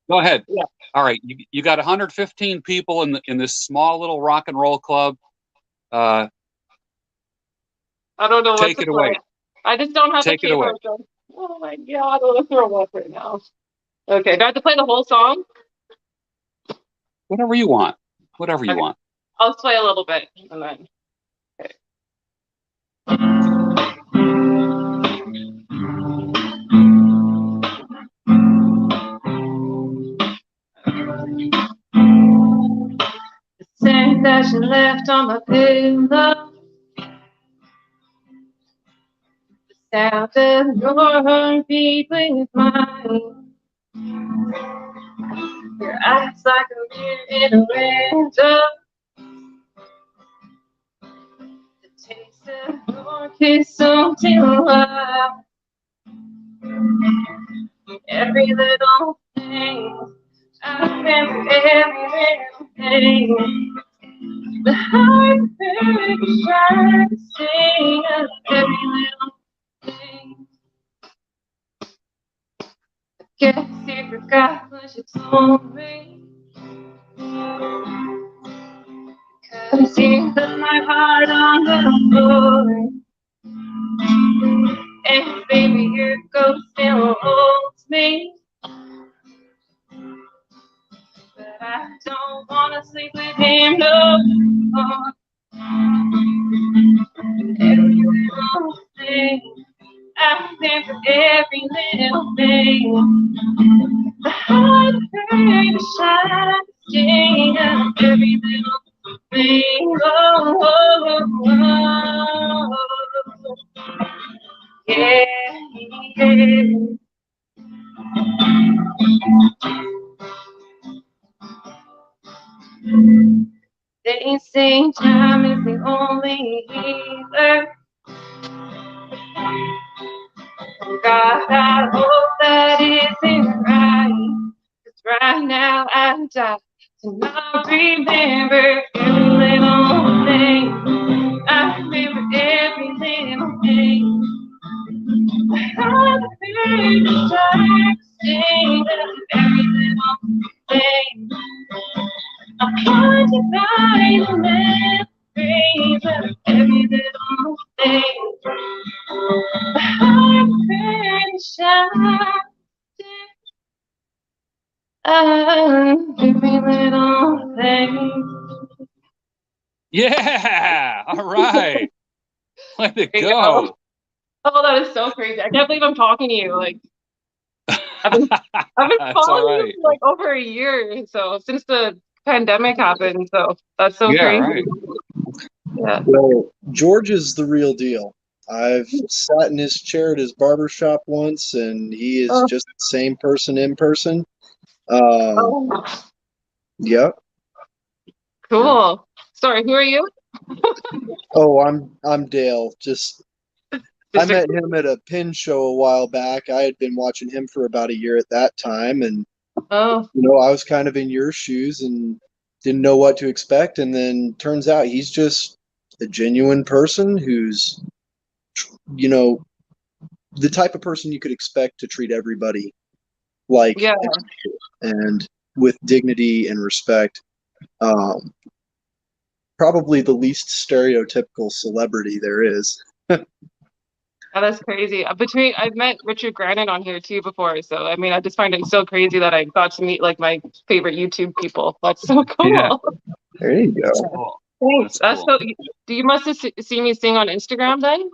go ahead. yeah. All right, you got 115 people in this small little rock and roll club. Uh, I don't know what take to it play. away. I just don't have a Take it away. capo, so oh my god, I want to throw up right now. Okay, do I have to play the whole song? Whatever you want. Whatever you Okay, want. I'll play a little bit and then. Okay. The scent that you left on my pillow. Sound of your heartbeat with mine. Your eyes like a mirror in a window. The taste of your kiss something like every little thing. I remember every little thing. The heartbreak is trying to sing of every little thing. Guess you forgot what you told me. 'Cause you put my heart on the floor. And baby, your ghost still holds me. But I don't wanna sleep with him no more. Every little thing, I remember every little The heart burns shining at every little thing. Oh, oh, oh, oh. Yeah, yeah. They say time is the only healer. God, I hope that isn't right. 'Cause right now I die to not remember every little thing. I remember every little thing. I'm very distracting every little thing. I'm trying to find the memories of every little thing. I'm very every little thing. Yeah. All right. Let it There you go. go. Oh, that is so crazy. I can't believe I'm talking to you. Like, I've been That's all following you right. for like over a year, so since the pandemic happened. So that's so Yeah, crazy. right. Yeah. Well, George is the real deal. I've sat in his chair at his barber shop once, and he is Oh, just the same person in person. Um, oh, yep. cool. Sorry, who are you? Oh, I'm Dale. I Just a, met him at a pin show a while back. I had been watching him for about a year at that time, and oh, I was kind of in your shoes and didn't know what to expect. And then turns out he's just a genuine person who's, you know, the type of person you could expect to treat everybody like yeah. and with dignity and respect. Um, Probably the least stereotypical celebrity there is. Oh, that's crazy. I've met Richard Grannon on here too before, so I mean, I just find it so crazy that I got to meet like my favorite YouTube people. That's so Yeah. cool. There you go. That's cool. Thanks. That's That's cool. so. Do you must have seen me sing on Instagram then,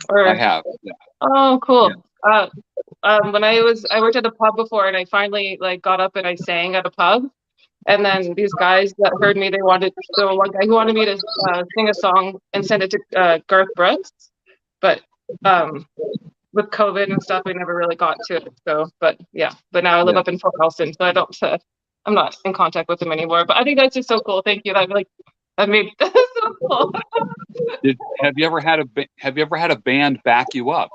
I or? have. Yeah. Oh, Yeah. cool. When I worked at a pub before, and I finally like got up and I sang at a pub, and then these guys that heard me, they wanted so one guy who wanted me to sing a song and send it to Garth Brooks, but um with COVID and stuff, we never really got to it. So, but yeah, but now I live Yeah. up in Fort Nelson, so I don't. I'm not in contact with him anymore. But I think that's just so cool. Thank you. That made that's so cool. Have you ever had a band back you up?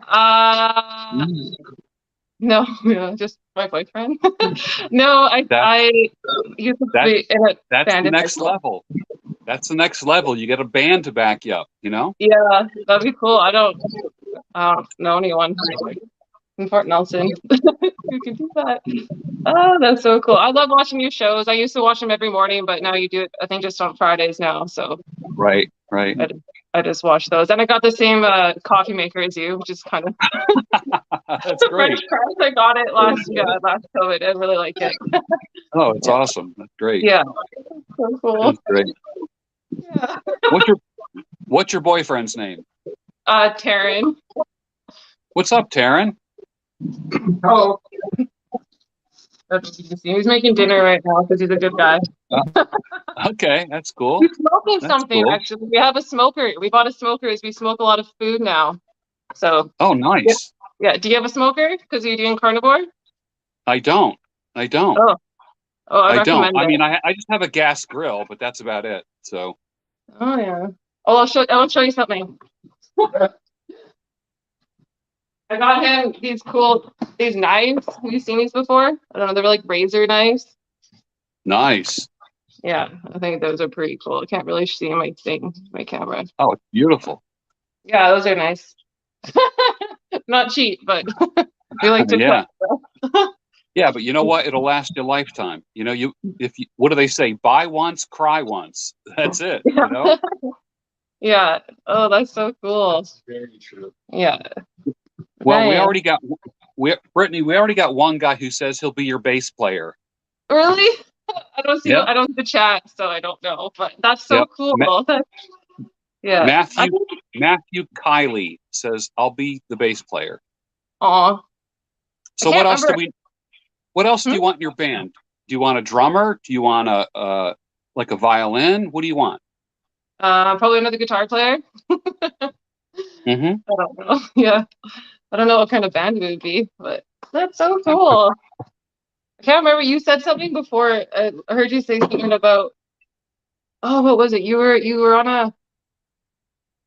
Uh, no, no, just my boyfriend. No, That I used to that be in a that's band the in high next school. level. That's the next level. You get a band to back you up, you know? Yeah, that'd be cool. I don't know anyone like in Fort Nelson who can do that. Oh, that's so cool. I love watching your shows. I used to watch them every morning, but now you do it, I think, just on Fridays now. So Right, right. I just watch those. And I got the same coffee maker as you, which is kind of That's French great. press. I got it last COVID. I really like it. Oh, it's Yeah. awesome. That's great. Yeah. So cool. That's great. Yeah. What's your boyfriend's name? Taryn. What's up, Taryn? Oh, that's what you can see. He's making dinner right now because he's a good guy. Okay, that's cool. He's smoking That's something, cool. actually. We have a smoker. We bought a smoker as we smoke a lot of food now. So, Oh, nice. yeah. Do you have a smoker? Because you're doing carnivore? I don't. I don't. Oh, I I don't. recommend I mean, it. I just have a gas grill, but that's about it. So, Oh, yeah. Oh, I'll show you something. I got him these knives. Have you seen these before? I don't know. They're like razor knives. nice. Yeah, I think those are pretty cool. I can't really see my camera. Oh, it's beautiful. Yeah, those are nice. Not cheap, but we like to Yeah. cut. Yeah, but you know what? It'll last you a lifetime. You know, what do they say? Buy once, cry once. That's it. You know? Yeah. Oh, that's so cool. That's very true. Yeah. Well, Nice. Brittany, we already got one guy who says he'll be your bass player. Really? Yep. I don't see the chat, so I don't know. But that's so Yep. cool. Yeah. Matthew Kiley says, I'll be the bass player. Aw. I So can't what else remember. what else do Hmm? you want in your band? Do you want a drummer? Do you want like a violin? What do you want? Probably another guitar player. Hmm. I don't know. Yeah, I don't know what kind of band it would be, but that's so cool. I can't remember. You said something before. I heard you say something about. Oh, what was it? You were on a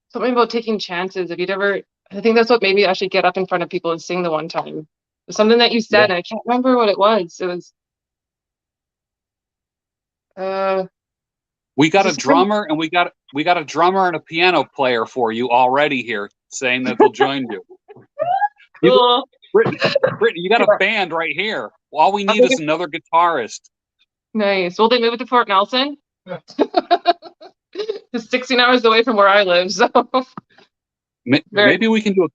something about taking chances. If you'd ever, I think that's what made me actually get up in front of people and sing the one time. It was something that you said, Yeah. and I can't remember what it was. It was uh, We got a just some, drummer and we got a drummer and a piano player for you already here saying that they'll join you. You cool. Brittany, Brittany, you got a Yeah. band right here. All we I need think is it's another guitarist. nice. Will they move it to Fort Nelson? It's 16 hours away from where I live, so very. Maybe we can do a,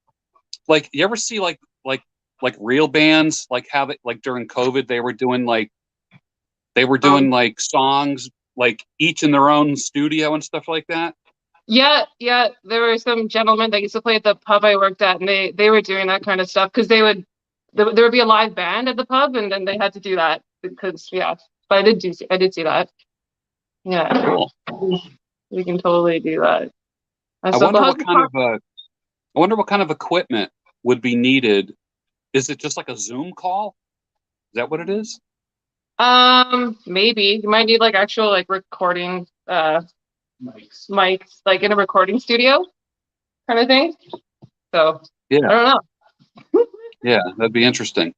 like, you ever see like real bands, like how they, like during COVID they were doing Um, like songs like each in their own studio and stuff like that. yeah, yeah. There were some gentlemen that used to play at the pub I worked at, and they were doing that kind of stuff because there would be a live band at the pub, and then they had to do that because yeah. But I did see that. Yeah, Cool. we can totally do that. I So, but wonder how's what the kind of I wonder what kind of equipment would be needed. Is it just like a Zoom call? Is that what it is? maybe you might need like actual like recording mics like in a recording studio kind of thing. So I Yeah, don't know. yeah, that'd be interesting.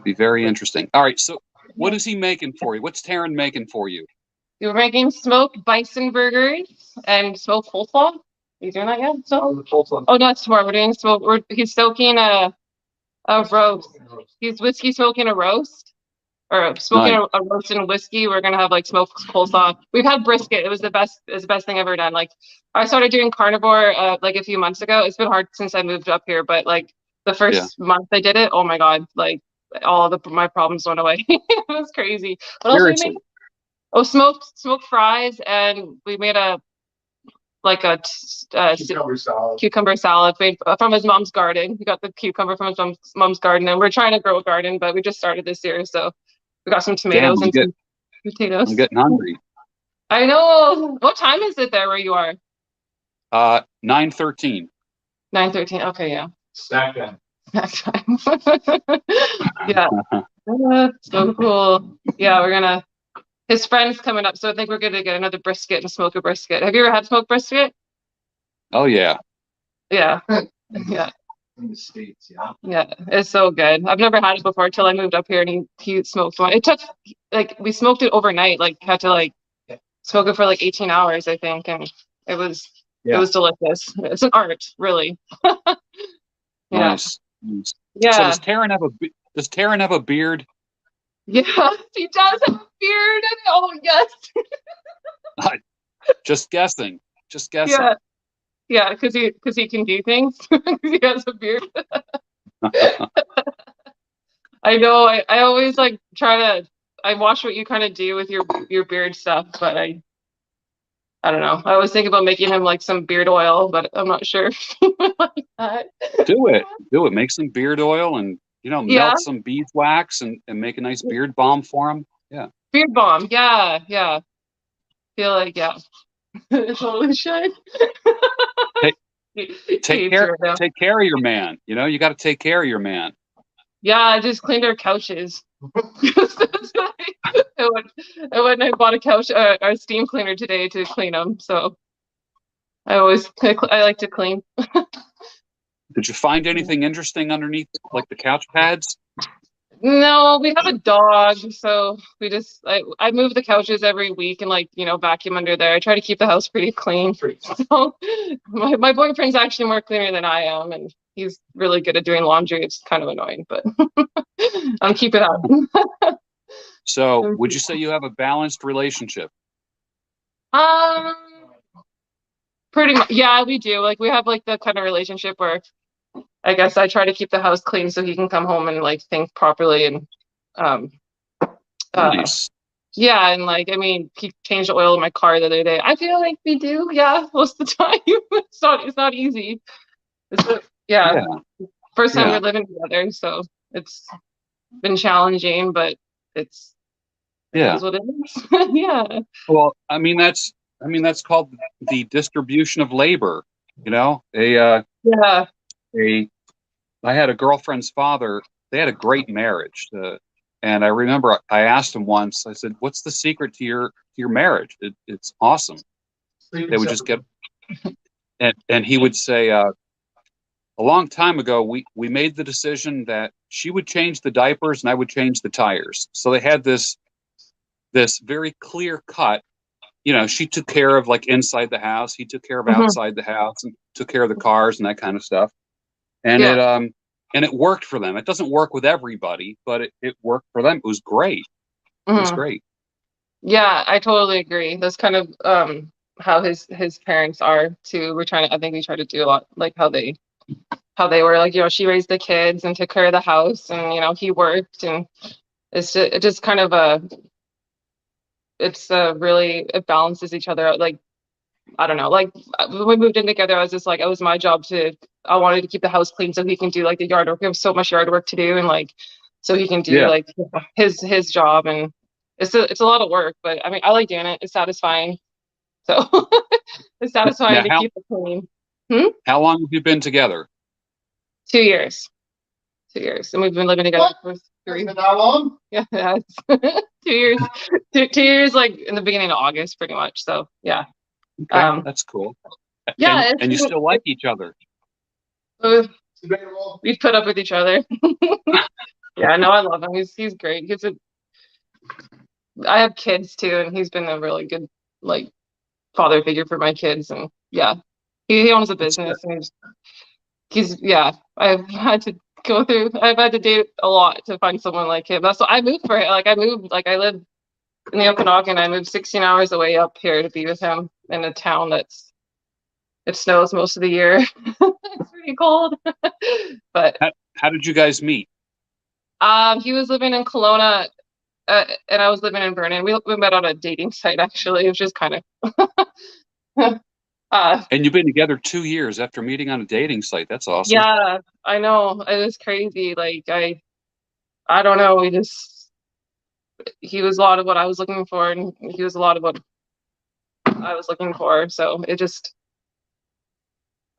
Be very interesting. All right, so what is he making for you? What's Taryn making for you? We were making smoked bison burgers and smoked coleslaw. Are you doing that yet? So, oh, not tomorrow. We're doing smoke. He's soaking a roast. He's whiskey smoking a roast or smoking Nice. a roast in whiskey. We're gonna have like smoked coleslaw. We've had brisket. It was the best. It's the best thing I've ever done. Like I started doing carnivore like a few months ago. It's been hard since I moved up here, but like the Yeah, first month I did it, oh my god, like all of my problems went away. It was crazy. What else did we make? seriously. Oh, smoked fries, and we made a like a cucumber salad made from his mom's garden. He got the cucumber from his mom's garden, and we're trying to grow a garden, but we just started this year, so we got some Damn, tomatoes and some I'm potatoes. getting hungry. I know. What time is it there where you are? 9:13. 9:13. Okay, yeah. Stack them. That's fine. Yeah. So cool. Yeah, we're gonna. His friend's coming up, so I think we're gonna get another brisket and smoke a brisket. Have you ever had smoked brisket? Oh yeah. Yeah. Yeah. In the States, yeah. Yeah, it's so good. I've never had it before until I moved up here and he smoked one. It took like we smoked it overnight, like had to like smoke it for like 18 hours, I think, and it was it Yeah. was delicious. It's an art, really. Yeah. Nice. Nice. So Yeah. does Taryn have a beard? Yeah. He does have a beard. Oh yes. Just guessing. Just guessing. Yeah. Yeah, because he can do things. He has a beard. I know. I always like try to I watch what you kind of do with your beard stuff, but I don't know. I always think about making him like some beard oil, but I'm not sure if he would like that. Do it. Do it. Make some beard oil and Yeah, melt some beeswax and make a nice beard balm for him. Yeah. beard balm. Yeah, yeah. Feel like yeah, it totally should. Take He take hates you care right now. take care of your man. You got to take care of your man. Yeah, I just cleaned our couches. I went and I bought a couch, a steam cleaner today to clean them. So I like to clean. Did you find anything interesting underneath like the couch pads? No, we have a dog, so I move the couches every week and like vacuum under there. I try to keep the house pretty clean. So my boyfriend's actually more cleaner than I am, and he's really good at doing laundry. It's kind of annoying, but I'm keeping up. So, would you say you have a balanced relationship? Um, pretty much, yeah, we do. Like we have like the kind of relationship where I guess I try to keep the house clean so he can come home and like think properly and um Nice. yeah, and like I mean he changed the oil in my car the other day. I feel like we do, yeah, most of the time. It's not easy. Yeah. Yeah. First time Yeah. we're living together, so It's been challenging, but it Yeah. is what it is. Yeah. Well, that's called the distribution of labor. You know, Yeah. I had a girlfriend's father. They had a great marriage, and I remember I asked him once. I said, "What's the secret to your marriage? It's awesome." They would just get, and he would say, "A long time ago, we made the decision that she would change the diapers and I would change the tires." So they had this very clear cut. You know, she took care of like inside the house. He took care of Mhm. outside the house and took care of the cars and that kind of stuff. And Yeah. it worked for them. It doesn't work with everybody, but it worked for them. It was great. It was Mhm. great. Yeah, I totally agree. That's kind of how his parents are too. I think we try to do a lot like how they were like, she raised the kids and took care of the house, and he worked, and it just kind of really, it balances each other out. Like, I don't know, like when we moved in together, I was just like, it was my job I wanted to keep the house clean so he can do like the yard work. We have so much yard work to do, and like so he can do Yeah. like his job, and it's a lot of work, but I mean, I like doing it. It's satisfying. So it's satisfying Now, to keep it clean. how long have you been together? 2 years. 2 years. And we've been living together for three. How long? Yeah, yeah, it's 2 years. 2 years, like in the beginning of August, pretty much. So yeah. Okay, that's cool. Yeah, And you still like each other. We put up with each other. Yeah, no, I love him. He's great. I have kids too, and he's been a really good like father figure for my kids. And yeah, he owns a That's good. business, and yeah. I've had to date a lot to find someone like him. That's what I moved for. Like I moved, like I live in the Okanagan. I moved 16 hours away up here to be with him in a town it snows most of the year. It's pretty cold. But How did you guys meet? he was living in Kelowna, and I was living in Vernon. We met on a dating site, actually. It was just kind of And you've been together 2 years after meeting on a dating site. That's awesome. yeah, I know. It was crazy. Like I don't know. He was a lot of what I was looking for, and he was a lot of what I was looking for. So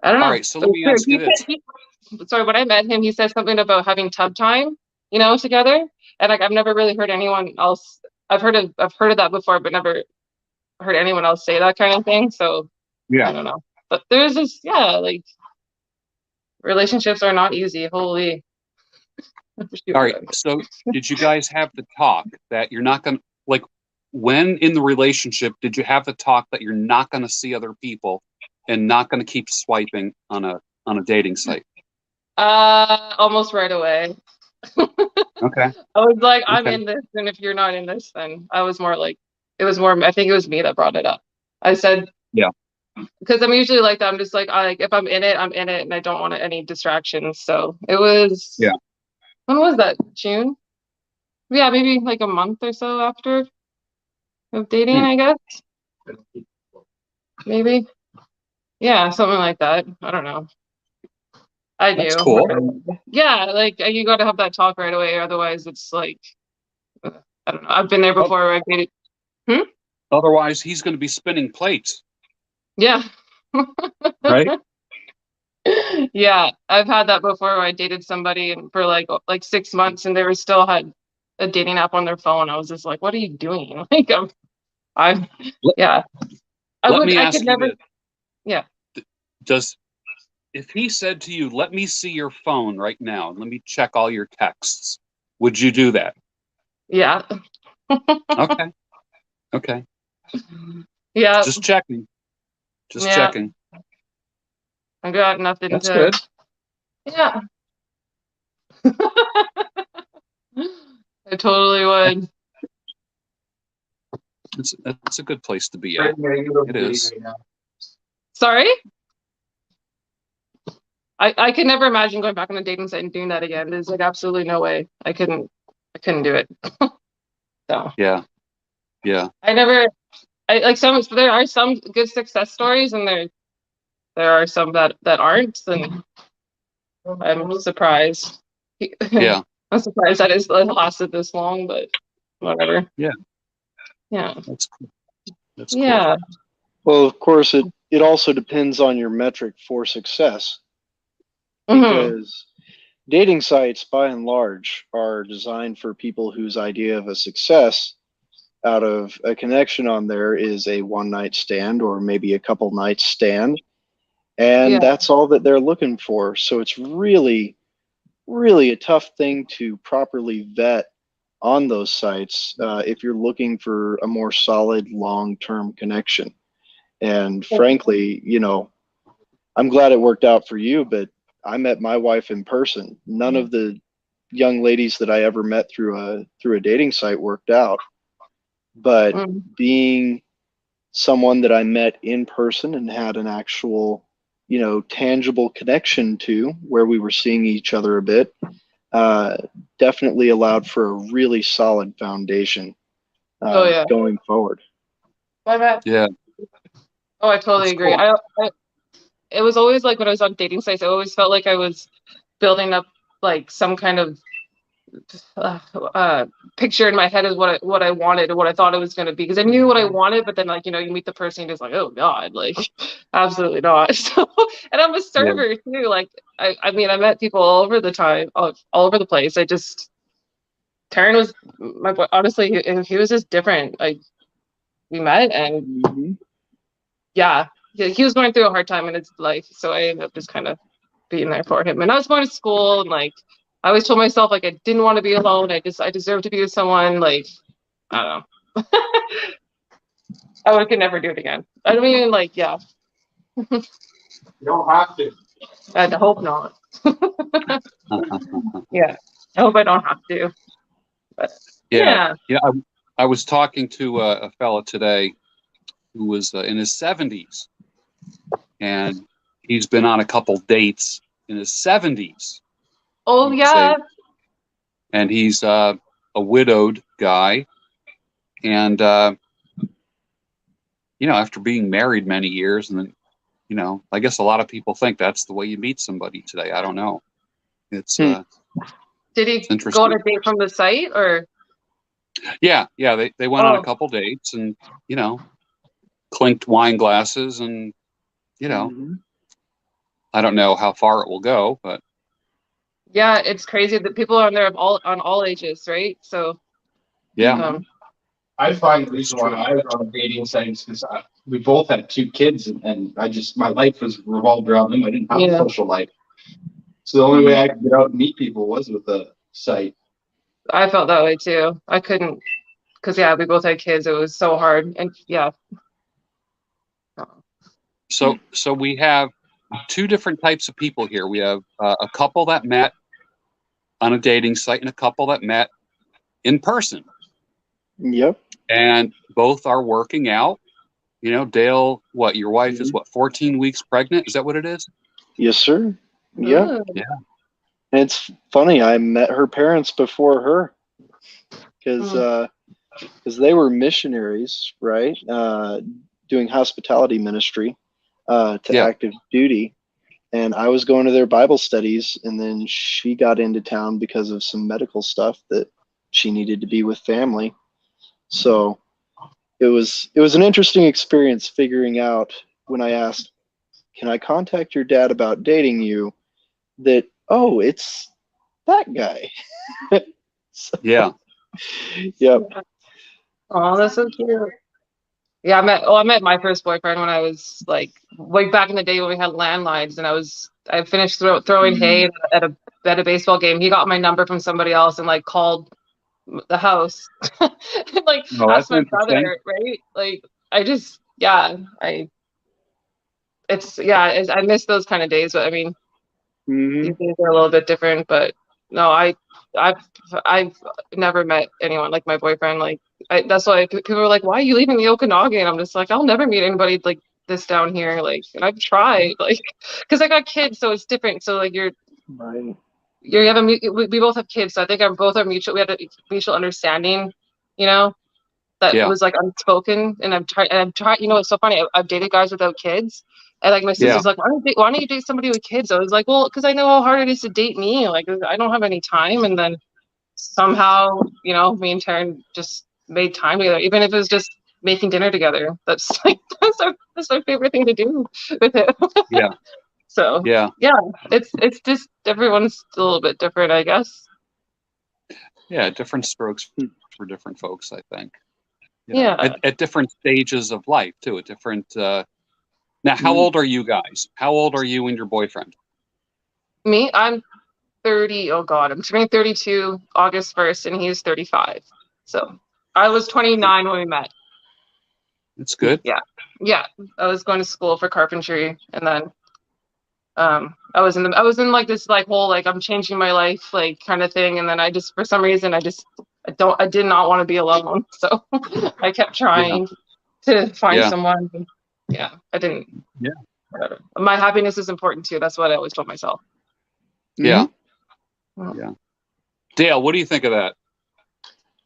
I don't know. All right, so let me ask you this. Sorry, when I met him, he said something about having tub time, together. And like I've never really heard anyone else. I've heard of that before, but never heard anyone else say that kind of thing. So Yeah. I don't know. But there's this, yeah, like relationships are not easy. Holy. All right, so did you guys have the talk that you're not going to, like, when in the relationship did you have the talk that you're not going to see other people and not going to keep swiping on a dating site? Almost right away. Okay. I was like, I'm Okay. in this, and if you're not in this, then I was more like, I think it was me that brought it up. I said, Yeah. because I'm usually like that. I'm just like, if I'm in it, I'm in it, and I don't want any distractions. So it was, Yeah. when was that? June? Yeah, maybe like a month or so after of dating, I guess. Maybe. Yeah, something like that. I don't know. I That's do. cool. Yeah, like you got to have that talk right away. Otherwise, it's like, I don't know. I've been there before where I've dated. Otherwise, he's going to be spinning plates. Yeah. Right? Yeah, I've had that before where I dated somebody and for like 6 months, and they were still had a dating app on their phone. I was just like, what are you doing? Like I'm yeah. I could never. This. Yeah. If he said to you, let me see your phone right now, let me check all your texts, would you do that? Yeah. Okay. Okay. Yeah. Just checking. Just Yeah. checking. I got nothing That's to. good. Yeah. I totally would. It's a good place to be at. It is. Sorry? I could never imagine going back on the dating site and doing that again. There's like absolutely no way. I couldn't do it. So Yeah. Yeah. I like there are some good success stories, and there are some that aren't, and I'm surprised. Yeah. I'm surprised that it lasted this long, but whatever. Yeah. Yeah. That's cool. That's cool. Yeah. Well, of course, it also depends on your metric for success, Mm-hmm. because dating sites, by and large, are designed for people whose idea of a success out of a connection on there is a one night stand or maybe a couple nights stand. And Yeah. that's all that they're looking for. So it's really, really a tough thing to properly vet on those sites if you're looking for a more solid long term connection. And frankly, I'm glad it worked out for you, but I met my wife in person. None of the young ladies that I ever met through a dating site worked out. But Mm. being someone that I met in person and had an actual, tangible connection to, where we were seeing each other a bit, uh, definitely allowed for a really solid foundation Oh yeah. going forward. My bad. Yeah. Oh, I totally That's agree. cool. It was always like when I was on dating sites, I always felt like I was building up like some kind of picture in my head is what I wanted and what I thought it was going to be, because I knew what I wanted, but then like you meet the person, you're just like, oh god, like absolutely not. So, and I'm a Yeah. server too. Like I mean, I met people all over the time, all over the place. Taryn was my boy. Honestly, he was just different. Like we met, and Mm-hmm. yeah, he was going through a hard time in his life, so I ended up just kind of being there for him. And I was going to school, and like I always told myself like I didn't want to be alone. I deserve to be with someone. Like I don't know. I could never do it again. I don't even like. Yeah, You don't have to. I hope not. Yeah, I hope I don't have to. But Yeah. yeah. Yeah. I was talking to a fella today who was in his 70s, and he's been on a couple dates in his 70s. Oh yeah. And he's a widowed guy, and after being married many years, and then I guess a lot of people think that's the way you meet somebody today. I don't know. It's Hmm. Did it's he go on interesting. a date from the site or? Yeah. They went on a couple dates, and clinked wine glasses, and Mm-hmm. I don't know how far it will go, but Yeah, it's crazy that people are on there of all ages, right? So yeah. um, I find the It's reason why true. I was on dating sites because we both had two kids, and my life was revolved around them. I didn't have a yeah, social life, so the only way I could get out and meet people was with a site. I felt that way too. I couldn't, because yeah, we both had kids. It was so hard, and yeah. So we have two different types of people here. We have a couple that met on a dating site and a couple that met in person, Yep. and both are working out. Dale, your wife is 14 weeks pregnant? Is that what it is? Yes, sir. Yeah. Ooh. Yeah. And it's funny. I met her parents before her because they were missionaries, right? Doing hospitality ministry to Yeah. active duty. And I was going to their Bible studies, and then she got into town because of some medical stuff that she needed to be with family. So it was an interesting experience figuring out when I asked, "Can I contact your dad about dating you?" That, oh, it's that guy. So, Yeah. yep. Oh, that's so cute. Yeah, I met my first boyfriend when I was like way back in the day when we had landlines, and I finished throwing hay at a baseball game. He got my number from somebody else and like called the house, and, like Oh, asked that's my interesting. brother, right? Like I just yeah, I miss those kind of days, but I mean Mm-hmm. these days are a little bit different. But no, I've I've never met anyone like my boyfriend. Like that's why people are like, "Why are you leaving the Okanagan?" And I'm just like, I'll never meet anybody like this down here. Like, and I've tried, like, because I got kids, so it's different. So like Right. you have we both have kids, so I think both are mutual. We had a mutual understanding, you know, that Yeah. was like unspoken. And I'm trying. You know, it's so funny. I've dated guys without kids. And like my Yeah. sister's like, why don't you date somebody with kids? I was like, well, because I know how hard it is to date me. Like I don't have any time. And then somehow, you know, me and Taryn just made time together, even if it was just making dinner together. That's like that's our favorite thing to do with it. Yeah. So Yeah. yeah, it's just everyone's a little bit different, I guess. Yeah. Different strokes for different folks, I think. You know, Yeah. at different stages of life too. At different. Now, how Mm. old are you guys? How old are you and your boyfriend? Me, I'm 30. Oh God, I'm turning 32 August 1st, and he's 35. So I was 29 when we met. That's good. Yeah. Yeah. I was going to school for carpentry, and then I was in like this like whole like I'm changing my life like kind of thing, and then I just for some reason I did not want to be alone. So I kept trying to find Yeah. someone. Yeah, I didn't. Yeah. Whatever. My happiness is important too. That's what I always told myself. Yeah. Mhm. Yeah. Dale, what do you think of that?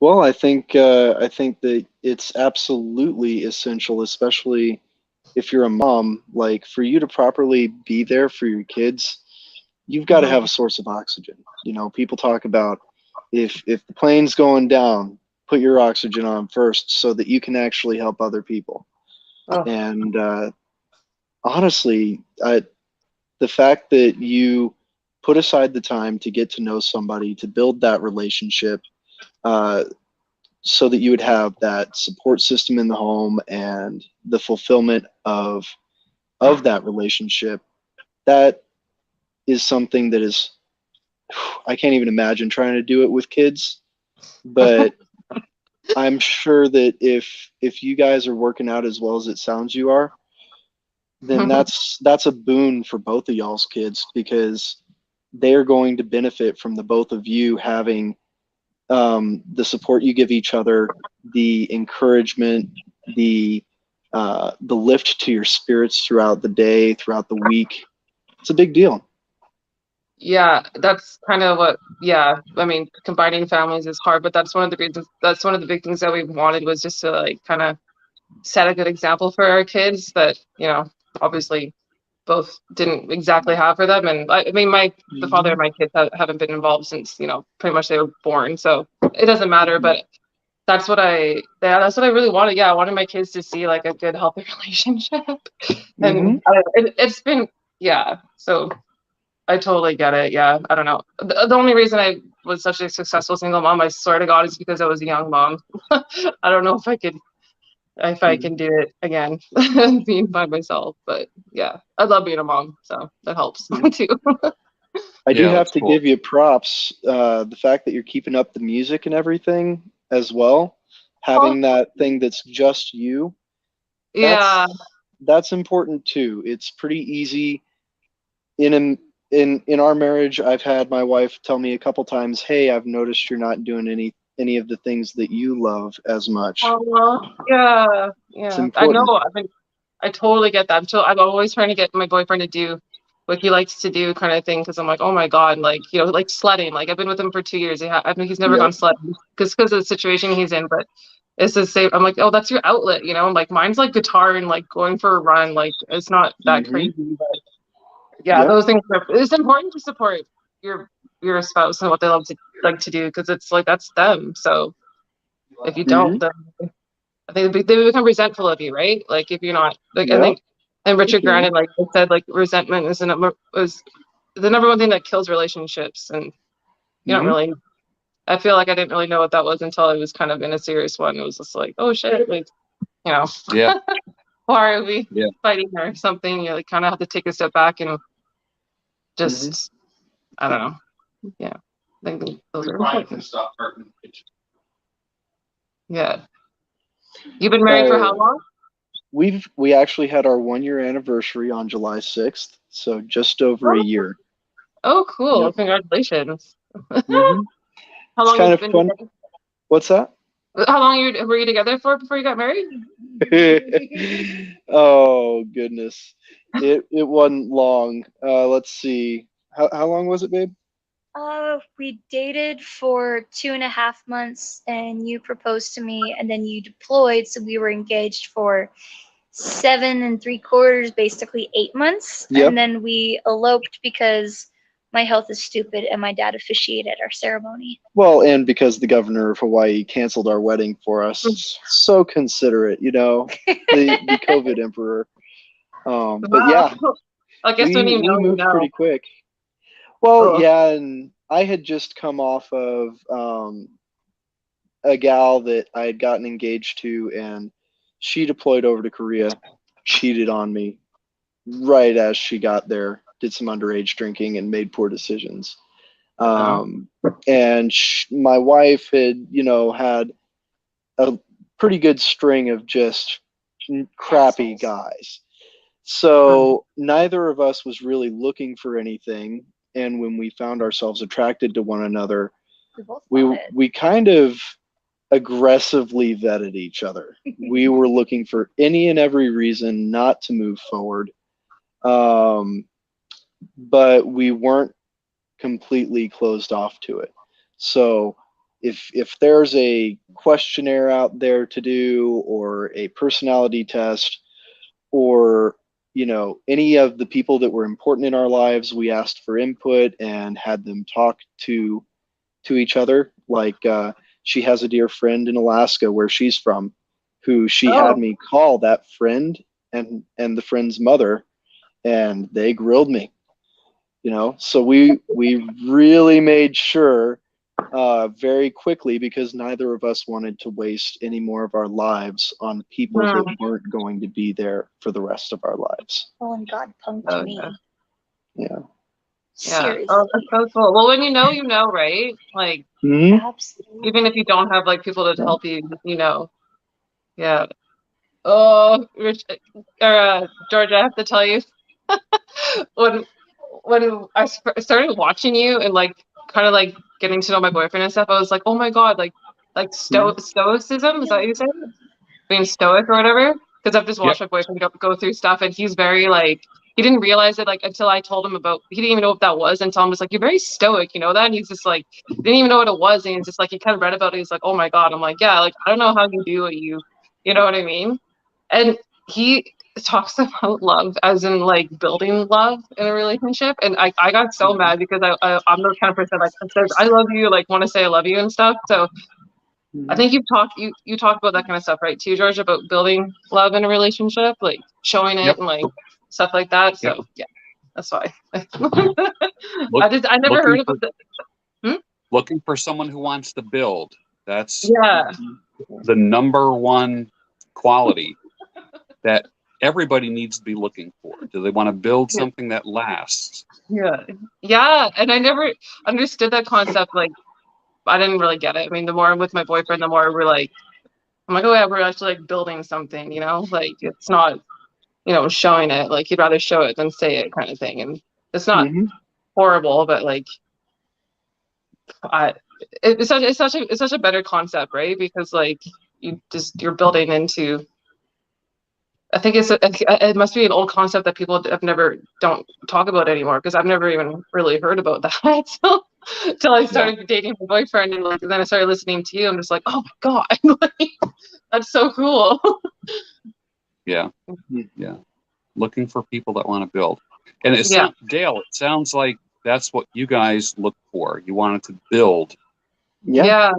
Well, I think that it's absolutely essential, especially if you're a mom, like for you to properly be there for your kids, you've got to have a source of oxygen. You know, people talk about if the plane's going down, put your oxygen on first so that you can actually help other people. Oh. And honestly, the fact that you put aside the time to get to know somebody, to build that relationship, uh, so that you would have that support system in the home and the fulfillment of that relationship, that is something that is, I can't even imagine trying to do it with kids, but I'm sure that if you guys are working out as well as it sounds you are, then that's a boon for both of y'all's kids, because they're going to benefit from the both of you having the support you give each other, the encouragement, the lift to your spirits throughout the day, throughout the week. It's a big deal. Yeah, that's kind of what, yeah, I mean, combining families is hard, but that's one of the reasons, that's one of the big things that we wanted, was just to like kind of set a good example for our kids that, you know, obviously both didn't exactly have for them. And I mean, the father of my kids haven't been involved since, you know, pretty much they were born. So it doesn't matter, but that's what that's what I really wanted. Yeah, I wanted my kids to see like a good, healthy relationship. And it's been, yeah, so I totally get it. Yeah, I don't know. The only reason I was such a successful single mom, I swear to God, is because I was a young mom. I don't know if I can do it again, being by myself. But yeah, I love being a mom, so that helps too. I do Yeah, have that's to cool. give you props. The fact that you're keeping up the music and everything as well, having that thing that's just you, Yeah. that's important too. It's pretty easy in our marriage. I've had my wife tell me a couple times, "Hey, I've noticed you're not doing any of the things that you love as much." Yeah. It's Yeah. I know. important. I totally get that. I'm always trying to get my boyfriend to do what he likes to do, kind of thing. Because I'm like, oh my God, like, you know, like sledding. Like I've been with him for 2 years. I mean, he's never Yep. gone sledding because of the situation he's in. But it's the same. I'm like, oh, that's your outlet, you know. Like mine's like guitar and like going for a run. Like it's not that crazy, but yeah, Yep. those things it's important to support your spouse and what they love to like to do, because it's like that's them. So if you don't, then I think they become resentful of you, right? Like if you're not like, I Yep. think, and Richard Mhm. Grannon like said, like resentment is the number one thing that kills relationships. And you don't really, I feel like I didn't really know what that was until I was kind of in a serious one. It was just like, oh shit, like, you know, Yeah. why are we Yeah. fighting or something? You like kind of have to take a step back and just, I don't know. Yeah. I think those are important. Yeah. You've been married for how long? We actually had our 1 year anniversary on July 6th, so just over a year. Oh, cool. Yep. Congratulations. Mhm. How It's long kind have you of been fun. together? What's that? How long were you together for before you got married? Oh goodness, it wasn't long. Let's see. How long was it, babe? We dated for 2.5 months, and you proposed to me, and then you deployed, so we were engaged for 7 3/4, basically 8 months. Yep. And then we eloped because my health is stupid, and my dad officiated our ceremony. Well, and because the governor of Hawaii canceled our wedding for us, so considerate, you know, the COVID emperor. But yeah, I guess when you we know, you moved know. pretty quick. Well, Oh. yeah, and I had just come off of a gal that I had gotten engaged to, and she deployed over to Korea, cheated on me right as she got there, did some underage drinking, and made poor decisions. And my wife had, you know, had a pretty good string of just crappy guys. So neither of us was really looking for anything. And when we found ourselves attracted to one another, we kind of aggressively vetted each other. We were looking for any and every reason not to move forward. But we weren't completely closed off to it. So if there's a questionnaire out there to do, or a personality test, or you know, any of the people that were important in our lives, we asked for input and had them talk to each other. Like she has a dear friend in Alaska where she's from, who she had me call that friend and the friend's mother, and they grilled me. You know, so we really made sure very quickly, because neither of us wanted to waste any more of our lives on people that weren't going to be there for the rest of our lives. Oh, and God punked me. Yeah. Seriously. Oh, that's so cool. Well, when you know, right? Like, Absolutely. even if you don't have like people to help you, you know. Yeah. Oh, Rich, George, I have to tell you, when I started watching you and like kind of like getting to know my boyfriend and stuff, I was like, oh my God, like stoicism, is that what you said? Being stoic or whatever? Because I've just watched my boyfriend go through stuff, and he's very like, he didn't realize it like until I told him about, he didn't even know what that was until I was like, you're very stoic, you know that? And he's just like, didn't even know what it was, and he's just like, he kind of read about it, he's like, oh my God. I'm like, yeah, like I don't know how you do what you know what I mean? And he talks about love as in like building love in a relationship, and I got so mad because I'm the kind of person like that says I love you, like want to say I love you and stuff. So I think you talked about that kind of stuff, right, too, George, about building love in a relationship, like showing it and like stuff like that. So yeah, that's why. I never heard about that. Looking for someone who wants to build. That's the number one quality that everybody needs to be looking for. Do they want to build something that lasts? Yeah, and I never understood that concept. Like, I didn't really get it. I mean, the more I'm with my boyfriend, the more we're like, I'm like, oh yeah, we're actually like building something, you know? Like, it's not, you know, showing it. Like, you'd rather show it than say it, kind of thing. And it's not horrible, but like, it's such a better concept, right? Because like you're building into. I think it must be an old concept that people don't talk about anymore, because I've never even really heard about that till I started dating my boyfriend, and like, and then I started listening to you. I'm just like, oh my God, like, that's so cool. Yeah. Looking for people that want to build, and Dale, it sounds like that's what you guys look for. You wanted to build. Yeah,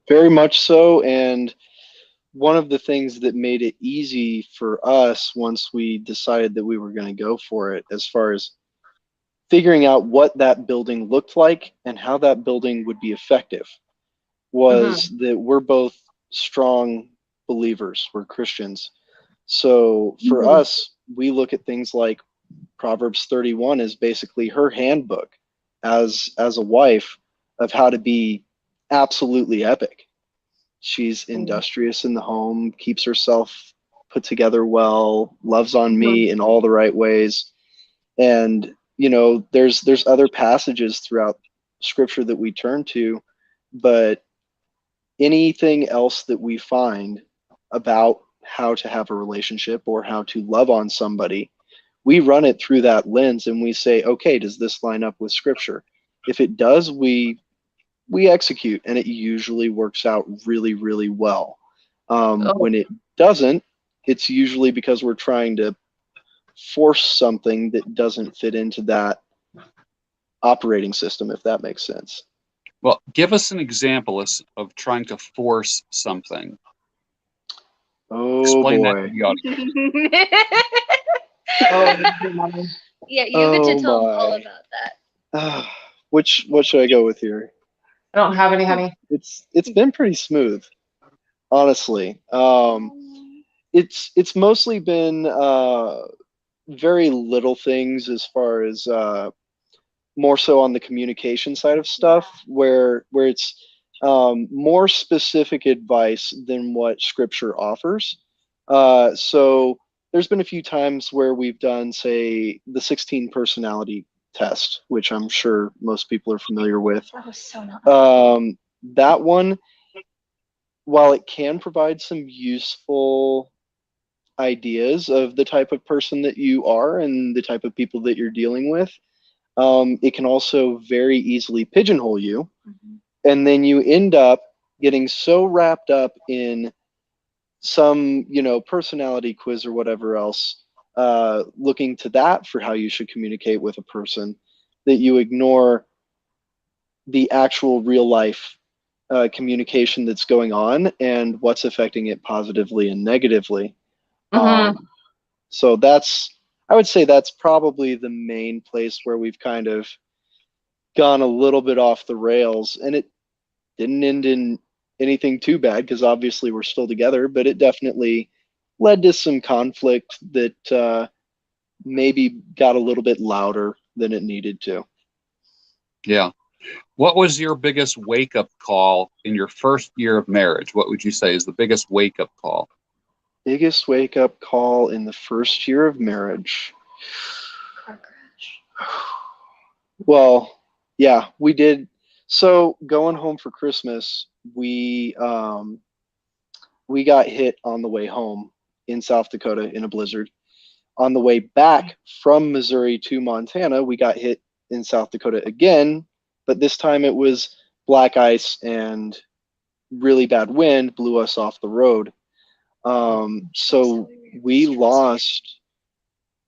very much so. And one of the things that made it easy for us once we decided that we were going to go for it, as far as figuring out what that building looked like and how that building would be effective, was that we're both strong believers. We're Christians. So for us, we look at things like Proverbs 31 as basically her handbook as a wife of how to be absolutely epic. She's industrious in the home, keeps herself put together well, loves on me in all the right ways. And, you know, there's other passages throughout scripture that we turn to, but anything else that we find about how to have a relationship or how to love on somebody, we run it through that lens and we say, okay, does this line up with scripture? If it does, we execute, and it usually works out really, really well. When it doesn't, it's usually because we're trying to force something that doesn't fit into that operating system, if that makes sense. Well, give us an example of trying to force something. Oh Explain that to boy. the audience. Yeah, you get to Oh tell them all my. about that. What should I go with here? I don't have any, honey. It's been pretty smooth, honestly. It's mostly been very little things as far as more so on the communication side of stuff, where it's more specific advice than what scripture offers. So there's been a few times where we've done, say, the 16 personality test, which I'm sure most people are familiar with. That was so not. That one, while it can provide some useful ideas of the type of person that you are and the type of people that you're dealing with, it can also very easily pigeonhole you. Mm-hmm. And then you end up getting so wrapped up in some, personality quiz or whatever else, looking to that for how you should communicate with a person, that you ignore the actual real life communication that's going on and what's affecting it positively and negatively. Mm-hmm. So I would say that's probably the main place where we've kind of gone a little bit off the rails, and it didn't end in anything too bad because obviously we're still together, but it definitely led to some conflict that maybe got a little bit louder than it needed to. Yeah. What was your biggest wake-up call in your first year of marriage? What would you say is the biggest wake-up call? Biggest wake up call in the first year of marriage. Car crash. Well, yeah, we did. So going home for Christmas, we got hit on the way home in South Dakota in a blizzard. On the way back from Missouri to Montana, we got hit in South Dakota again, but this time it was black ice and really bad wind blew us off the road. So we lost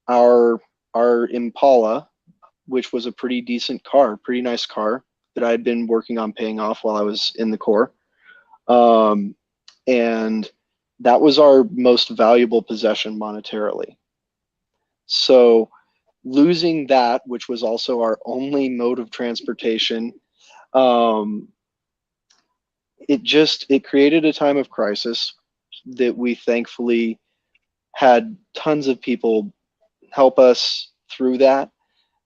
our Impala, which was a pretty decent car, pretty nice car that I had been working on paying off while I was in the Corps. And that was our most valuable possession monetarily. So losing that, which was also our only mode of transportation, it created a time of crisis that we thankfully had tons of people help us through that.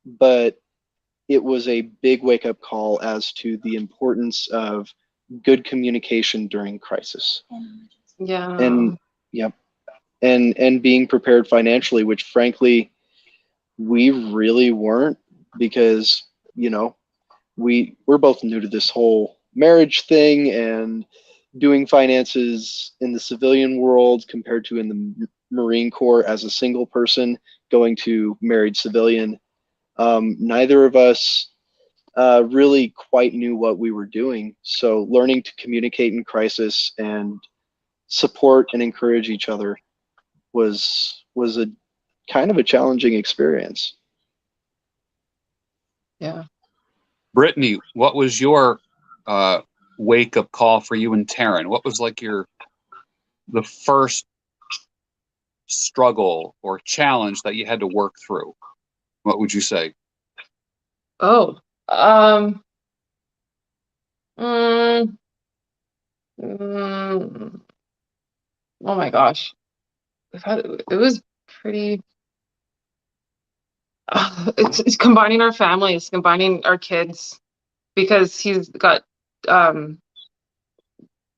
But it was a big wake up call as to the importance of good communication during crisis. Yeah. And yep. And being prepared financially, which frankly we really weren't, because we're both new to this whole marriage thing and doing finances in the civilian world compared to in the Marine Corps as a single person going to married civilian. Neither of us really quite knew what we were doing. So learning to communicate in crisis and support and encourage each other was a kind of a challenging experience. Yeah. Brittany, what was your wake-up call for you and Taryn? What was like the first struggle or challenge that you had to work through? What would you say? Oh. Mm, mm, oh my gosh. It was pretty. It's combining our families, combining our kids, because he's got um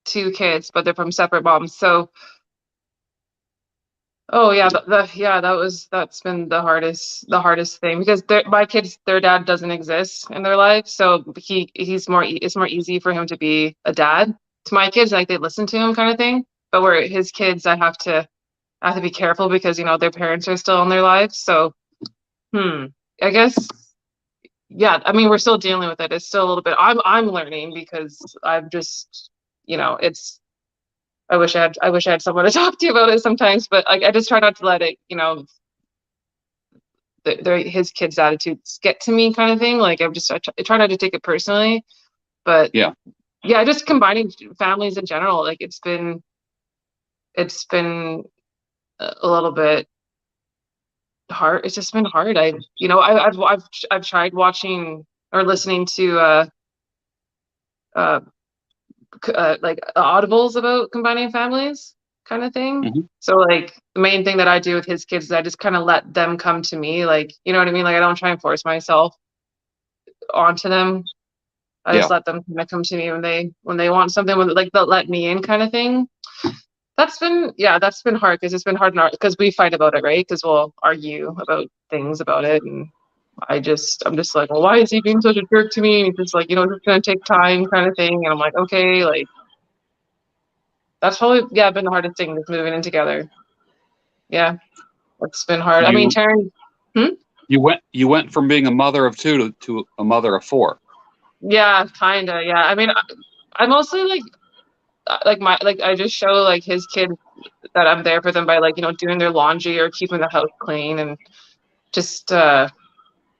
two kids, but they're from separate moms. So, oh yeah, that's been the hardest thing, because my kids, their dad doesn't exist in their life, so it's more easy for him to be a dad to my kids, like they listen to him kind of thing. But where his kids, I have to be careful because their parents are still in their lives. So, I guess. Yeah, I mean, we're still dealing with it. It's still a little bit. I'm learning because I'm just, it's. I wish I had someone to talk to about it sometimes, but I just try not to let it. his kids' attitudes get to me, kind of thing. Like I try not to take it personally, but Yeah. Just combining families in general, like it's been a little bit hard. It's just been hard. I've tried watching or listening to uh like audibles about combining families, kind of thing. Mm-hmm. So like the main thing that I do with his kids is I just kind of let them come to me, like, you know what I mean? Like I don't try and force myself onto them. I just let them kind of come to me when they want something, when like they'll let me in, kind of thing. That's been hard, because it's been hard because we fight about it, right? Because we'll argue about things about it, and I'm just like, well, why is he being such a jerk to me? And he's just like, it's gonna take time, kind of thing. And I'm like, okay, like that's probably been the hardest thing, just moving in together. Yeah, it's been hard. I mean, Taryn, You went from being a mother of two to a mother of four. yeah, kinda, yeah. I mean, I mostly like I just show like his kids that I'm there for them by like doing their laundry or keeping the house clean, and just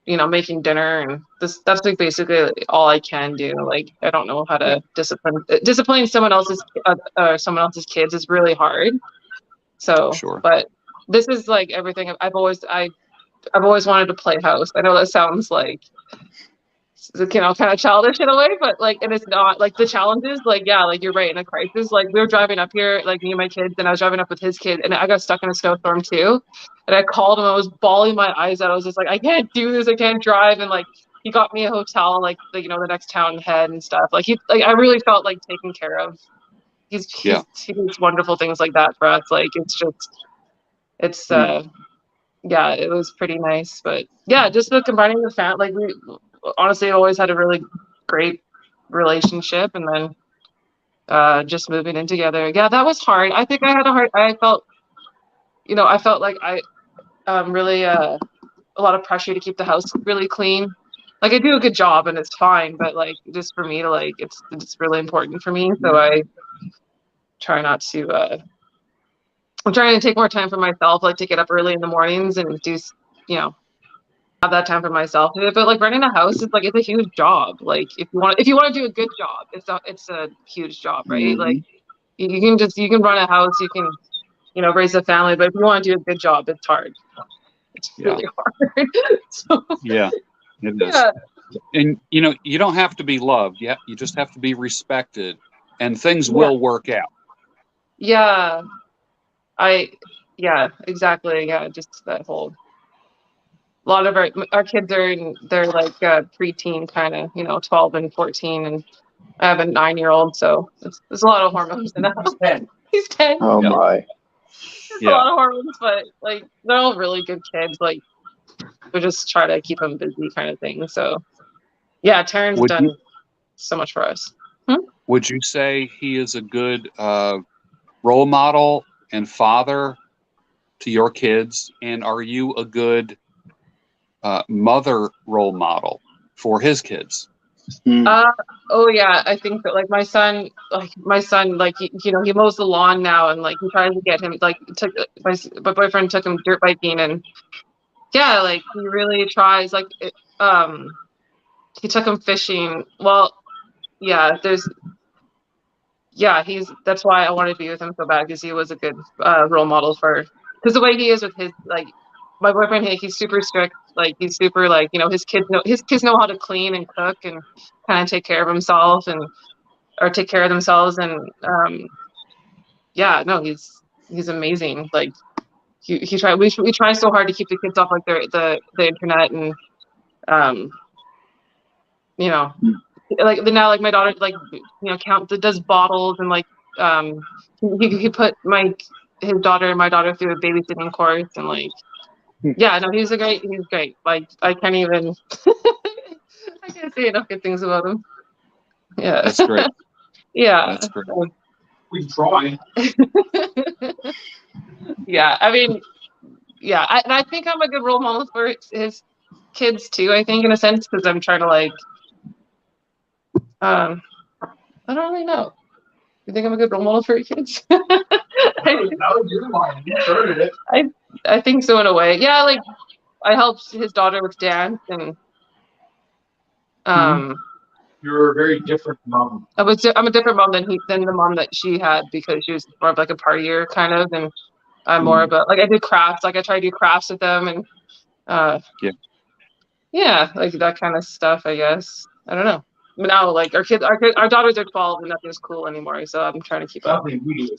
making dinner, and that's like basically all I can do. Like I don't know how to discipline someone else's kids is really hard. So, Sure. but this is like everything I've always wanted to play house. I know that sounds like kind of childish in a way, but like, and it's not. Like the challenges, like like you're right, in a crisis. Like we were driving up here, like me and my kids, and I was driving up with his kid, and I got stuck in a snowstorm too. And I called him, I was bawling my eyes out. I was just like, I can't do this, I can't drive. And like he got me a hotel, like the next town ahead and stuff. Like I really felt like taken care of. He does wonderful things like that for us. Like it's it was pretty nice. But yeah, just the combining the like we honestly always had a really great relationship, and then just moving in together, that was hard. I think I felt like I really a lot of pressure to keep the house really clean. Like I do a good job and it's fine, but like just for me to like it's really important for me, so I try not to I'm trying to take more time for myself, like to get up early in the mornings and do have that time for myself. But like running a house is like, it's a huge job. Like if you want to do a good job, it's a huge job, right? Mhm. Like you can run a house, you can raise a family, but if you want to do a good job, it's hard. It's really hard. So, Yeah, it is. yeah. And you don't have to be loved. You just have to be respected, and things will work out. Yeah. Exactly. Yeah, just that whole. A lot of our kids they're like preteen, kind of 12 and 14, and I have a 9-year-old, so there's a lot of hormones in that. He's 10. He's 10. Oh my. There's a lot of hormones, but like they're all really good kids. Like we just try to keep them busy, kind of thing. So yeah, Taryn's done so much for us. Would you say he is a good role model and father to your kids? And are you a good mother role model for his kids? Oh yeah, I think that like my son like he mows the lawn now, and like he tries to get him, like my boyfriend took him dirt biking, and like he really tries, like he took him fishing. Well, that's why I wanted to be with him so bad, because he was a good role model because the way he is with his, like, my boyfriend, he's super strict, like he's super like his kids know how to clean and cook and kind of take care of himself or take care of themselves, and he's amazing. Like we try so hard to keep the kids off like the internet, and like now, like my daughter, like does bottles, and like he put his daughter and my daughter through a babysitting course, and like he's great. Like I can't even I can't say enough good things about him. Yeah, That's great. Yeah, that's great. We try. Yeah, I mean, and I think I'm a good role model for his kids too. I think in a sense, because I'm trying to like, I don't really know. You think I'm a good role model for your kids? That was your line. You heard it. I think so in a way. Yeah, like I helped his daughter with dance, and You're a very different mom. I'm a different mom than the mom that she had, because she was more of like a partier kind of, and I'm more of a, like, I did crafts, like I try to do crafts with them, and yeah, like that kind of stuff, I guess. I don't know. But now, like, our daughters are 12 and nothing's cool anymore, so I'm trying to keep up. Nothing we do.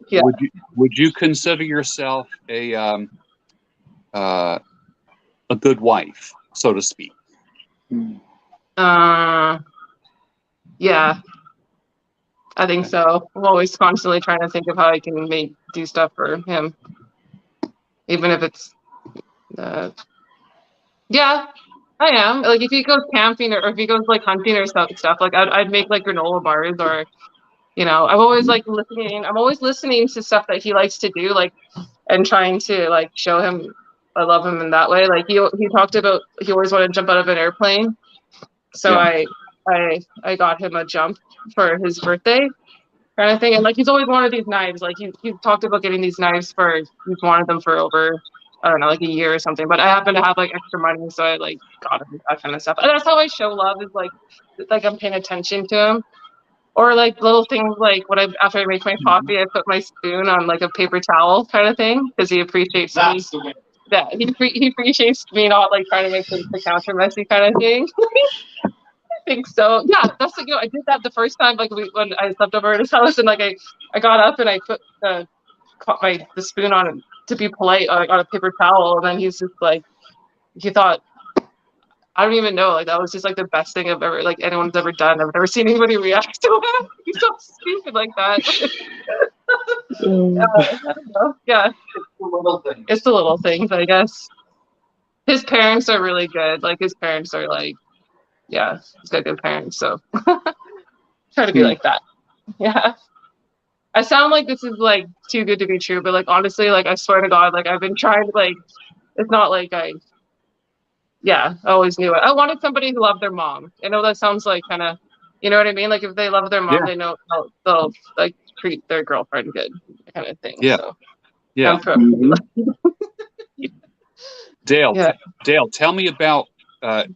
Yeah. Would you consider yourself a good wife, so to speak? Yeah, I think so. I'm always constantly trying to think of how I can do stuff for him, even if it's, yeah, I am. Like, if he goes camping, or if he goes like hunting or stuff, like I'd make like granola bars, or I'm always like listening. I'm always listening to stuff that he likes to do, like, and trying to like show him I love him in that way. Like, he talked about he always wanted to jump out of an airplane, so I got him a jump for his birthday, kind of thing. And like, he's always wanted these knives. Like, he talked about getting these knives he's wanted them for over, I don't know, like a year or something. But I happen to have like extra money, so I like got him that kind of stuff. And that's how I show love, is like I'm paying attention to him. Or like little things, like after I make my coffee, I put my spoon on like a paper towel kind of thing, because he appreciates me. That's the way. Yeah, he appreciates me not like trying to make the counter messy kind of thing. I think so. Yeah, that's like, I did that the first time, like when I slept over at his house, and like I got up and I put the spoon on it to be polite, on a paper towel, and then he's just like, he thought, I don't even know, like that was just like the best thing anyone's ever done. I've never seen anybody react to it. He's so stupid like that. I don't know. Yeah, it's the little things, I guess. His parents are really good. Like, his parents are like, yeah, he's got good parents, so try to be like that. Yeah. I sound like this is like too good to be true, but like, honestly, like, I swear to God, like, I've been trying to, like, it's not like I always knew it. I wanted somebody who loved their mom. I know that sounds like kind of, you know what I mean? Like, if they love their mom, they know they'll like treat their girlfriend good, kind of thing. Yeah. So Yeah. Dale, Yeah. Dale, tell me about,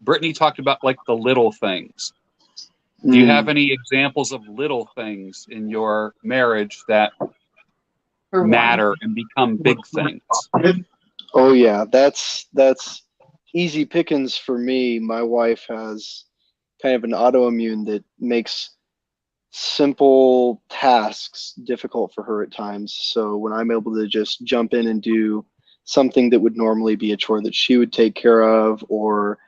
Brittany talked about like the little things. Do you have any examples of little things in your marriage that matter and become big things? Oh yeah, that's easy pickings for me. My wife has kind of an autoimmune that makes simple tasks difficult for her at times. So when I'm able to just jump in and do something that would normally be a chore that she would take care of, or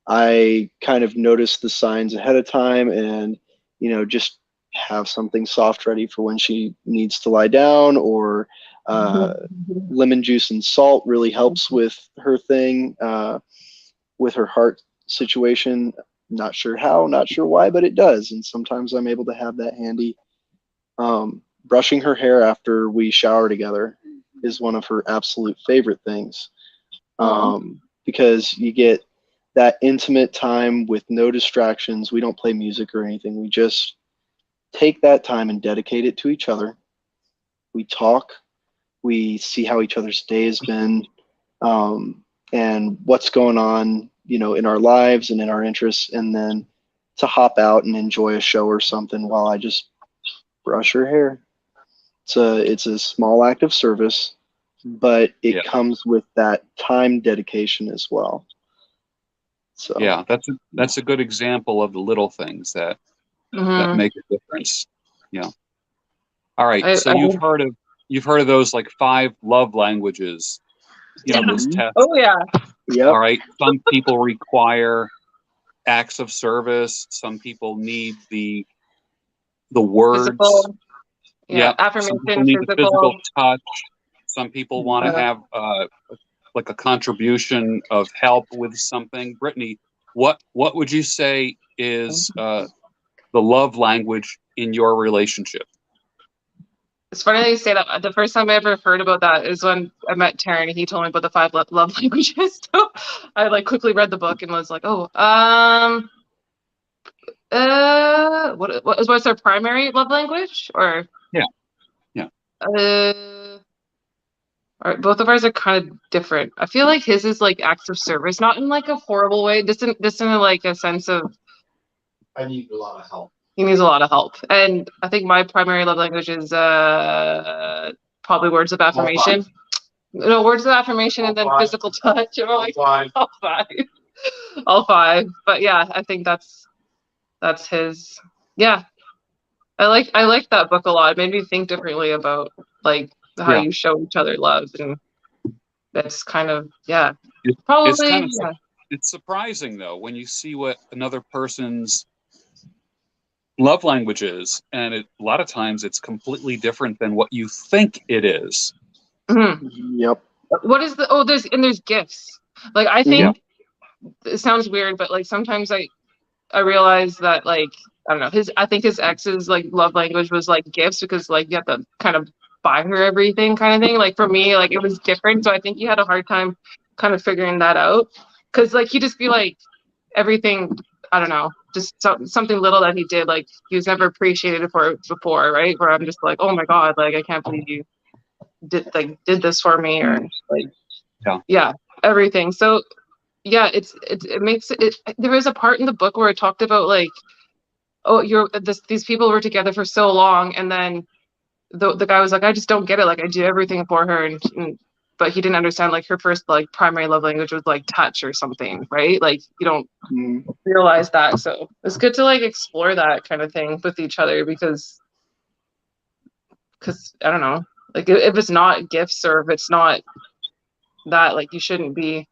I kind of notice the signs ahead of time and, just have something soft ready for when she needs to lie down, or lemon juice and salt really helps with her thing, with her heart situation. Not sure how, not sure why, but it does. And sometimes I'm able to have that handy. Brushing her hair after we shower together is one of her absolute favorite things, because you get that intimate time with no distractions. We don't play music or anything. We just take that time and dedicate it to each other. We talk. We see how each other's day has been, and what's going on, in our lives and in our interests, and then to hop out and enjoy a show or something while I just brush her hair. It's a small act of service, but it comes with that time dedication as well. So yeah, that's a good example of the little things that make a difference. Yeah. All right. So you've heard of those like 5 love languages, those tests. Oh yeah. Yep. All right. Some people require acts of service. Some people need the words. Physical. Yeah. Affirmation. Some people need the physical touch. Some people want to have like a contribution of help with something. Brittany, what would you say is the love language in your relationship? It's funny that you say that. The first time I ever heard about that is when I met Taryn, and he told me about the 5 love languages. So I like quickly read the book and was like, what's their primary love language? Or yeah. or both of ours are kind of different. I feel like his is like acts of service, not in like a horrible way, just in like a sense of I need a lot of help. he needs a lot of help. And I think my primary love language is probably words of affirmation. No, words of affirmation and then physical touch. I'm like, all five. All five. But yeah, I think that's his. Yeah. I like that book a lot. It made me think differently about like how you show each other love, and that's kind of It's probably kind of it's surprising though when you see what another person's love language is, and a lot of times it's completely different than what you think it is. Mhm. Yep. What is there's gifts. Like I think it sounds weird, but like sometimes I realize that like I don't know, I think his ex's like love language was like gifts, because like you have to kind of buy her everything kind of thing. Like for me, like it was different. So I think he had a hard time kind of figuring that out. Cause like he'd just be like everything, I don't know, just something little that he did, like he was never appreciated for it before, right? Where I'm just like, oh my God, like I can't believe you did this for me, or like everything. So yeah, it makes it. There was a part in the book where it talked about like, oh, these people were together for so long, and then the guy was like, I just don't get it. Like I do everything for her, and but he didn't understand like her first like primary love language was like touch or something, right? Like you don't realize that. So it's good to like explore that kind of thing with each other, because I don't know, like if it's not gifts or if it's not that, like you shouldn't be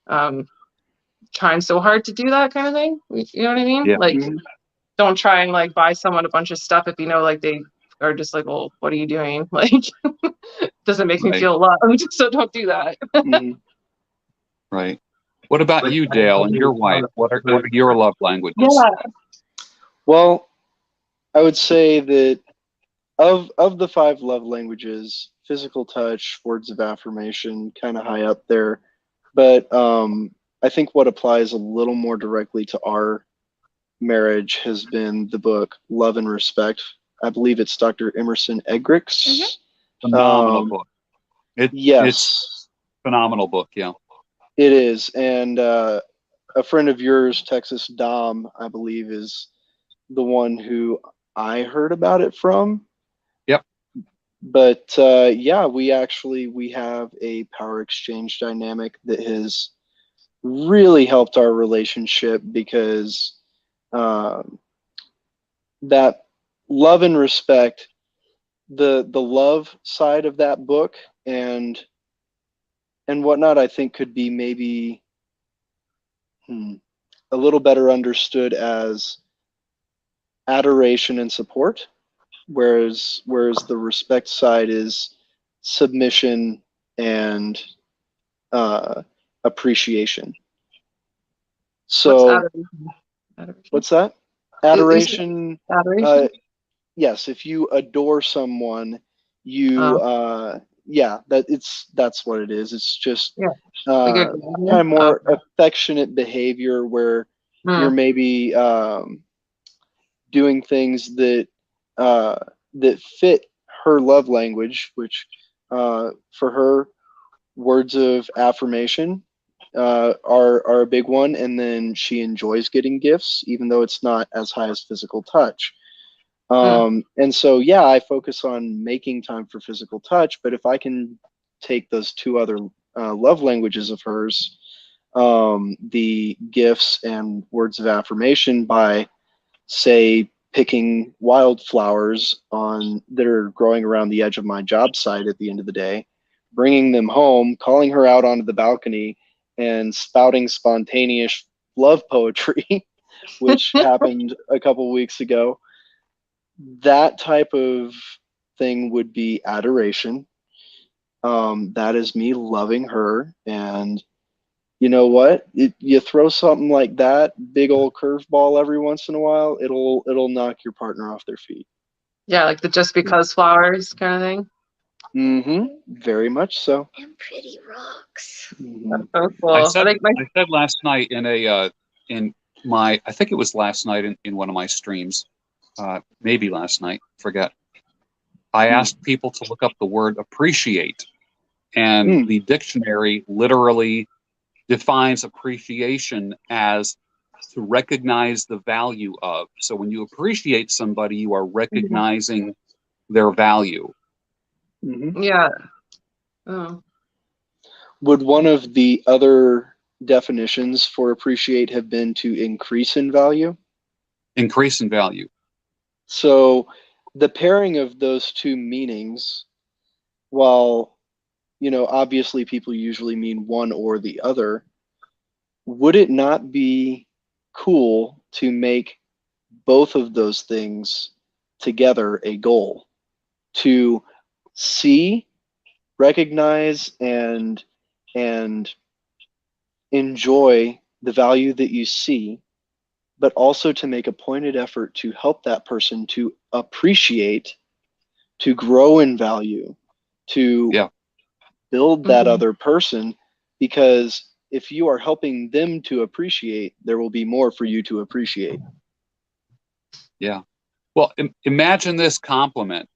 trying so hard to do that kind of thing. You know what I mean? Yeah. Like don't try and like buy someone a bunch of stuff if you know like they are just like, well, what are you doing? Like doesn't make me feel loved, so don't do that. Right. What about you, Dale, and your wife? What are your love languages? Yeah. Well, I would say that of the 5 love languages, physical touch, words of affirmation, kind of high up there. But I think what applies a little more directly to our marriage has been the book Love and Respect. I believe it's Dr. Emerson Eggerichs. Phenomenal book. It's phenomenal book. Yeah, it is. And a friend of yours, Texas Dom, I believe, is the one who I heard about it from. Yep. But we have a power exchange dynamic that has really helped our relationship, because that love and respect, the love side of that book and whatnot, I think could be maybe a little better understood as adoration and support, whereas the respect side is submission and appreciation. So what's that? Adoration. Adoration? Yes, if you adore someone, you that's what it is. It's just kind of more affectionate behavior where you're maybe doing things that fit her love language, which for her, words of affirmation are a big one, and then she enjoys getting gifts, even though it's not as high as physical touch. And so, I focus on making time for physical touch, but if I can take those 2 other love languages of hers, the gifts and words of affirmation, by, say, picking wildflowers that are growing around the edge of my job site at the end of the day, bringing them home, calling her out onto the balcony, and spouting spontaneous love poetry, which happened a couple weeks ago. That type of thing would be adoration. That is me loving her. And you know what? You throw something like that, big old curveball every once in a while, it'll knock your partner off their feet. Yeah, like the just because flowers kind of thing. Very much so. And pretty rocks. That's so cool. I said last night I think it was last night in one of my streams, maybe last night, forget. I asked people to look up the word appreciate, And the dictionary literally defines appreciation as to recognize the value of. So when you appreciate somebody, you are recognizing their value. Yeah. Oh. Would one of the other definitions for appreciate have been to increase in value? Increase in value. So the pairing of those two meanings, while, you know, obviously people usually mean one or the other, would it not be cool to make both of those things together a goal? To see, recognize, and enjoy the value that you see, but also to make a pointed effort to help that person to appreciate, to grow in value, to build that other person, because if you are helping them to appreciate, there will be more for you to appreciate. Yeah. Well, imagine this compliment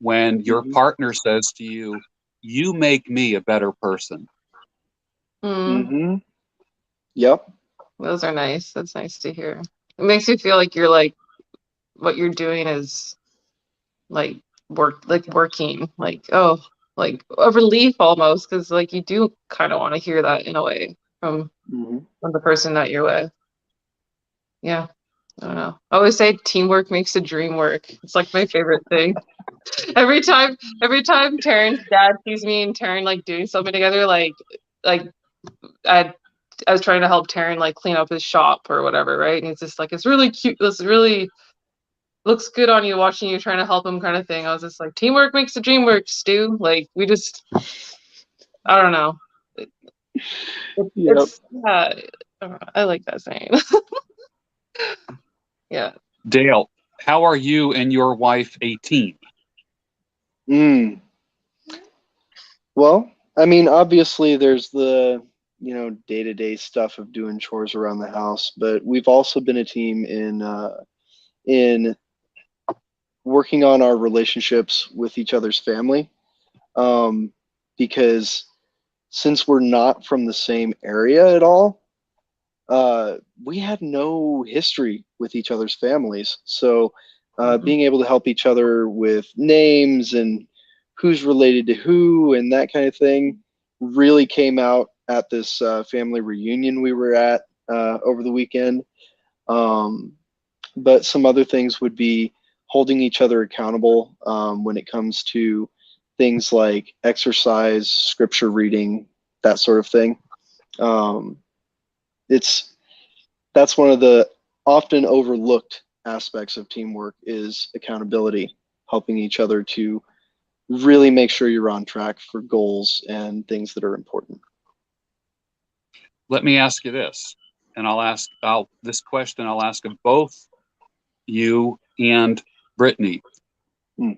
when your partner says to you, "You make me a better person." Yep. Those are nice. That's nice to hear. It makes you feel like you're like what you're doing is like working, like, oh, like a relief almost, because like you do kind of want to hear that in a way from the person that you're with. Yeah. I don't know. I always say teamwork makes the dream work. It's like my favorite thing. Every time Taryn's dad sees me and Taryn like doing something together, like I was trying to help Taryn like clean up his shop or whatever, right? And he's just like, it's really cute. This really looks good on you watching you trying to help him kind of thing. I was just like, teamwork makes the dream work, Stu. Like we just, I don't know. It's yeah, I like that saying. Yeah. Dale, how are you and your wife a team? Well, I mean, obviously there's the, you know, day-to-day stuff of doing chores around the house, but we've also been a team in working on our relationships with each other's family, because since we're not from the same area at all, we had no history with each other's families. So being able to help each other with names and who's related to who and that kind of thing really came out at this family reunion we were at over the weekend. But some other things would be holding each other accountable when it comes to things like exercise, scripture reading, that sort of thing. That's one of the often overlooked aspects of teamwork is accountability, helping each other to really make sure you're on track for goals and things that are important. Let me ask you this, and I'll ask of both you and Brittany.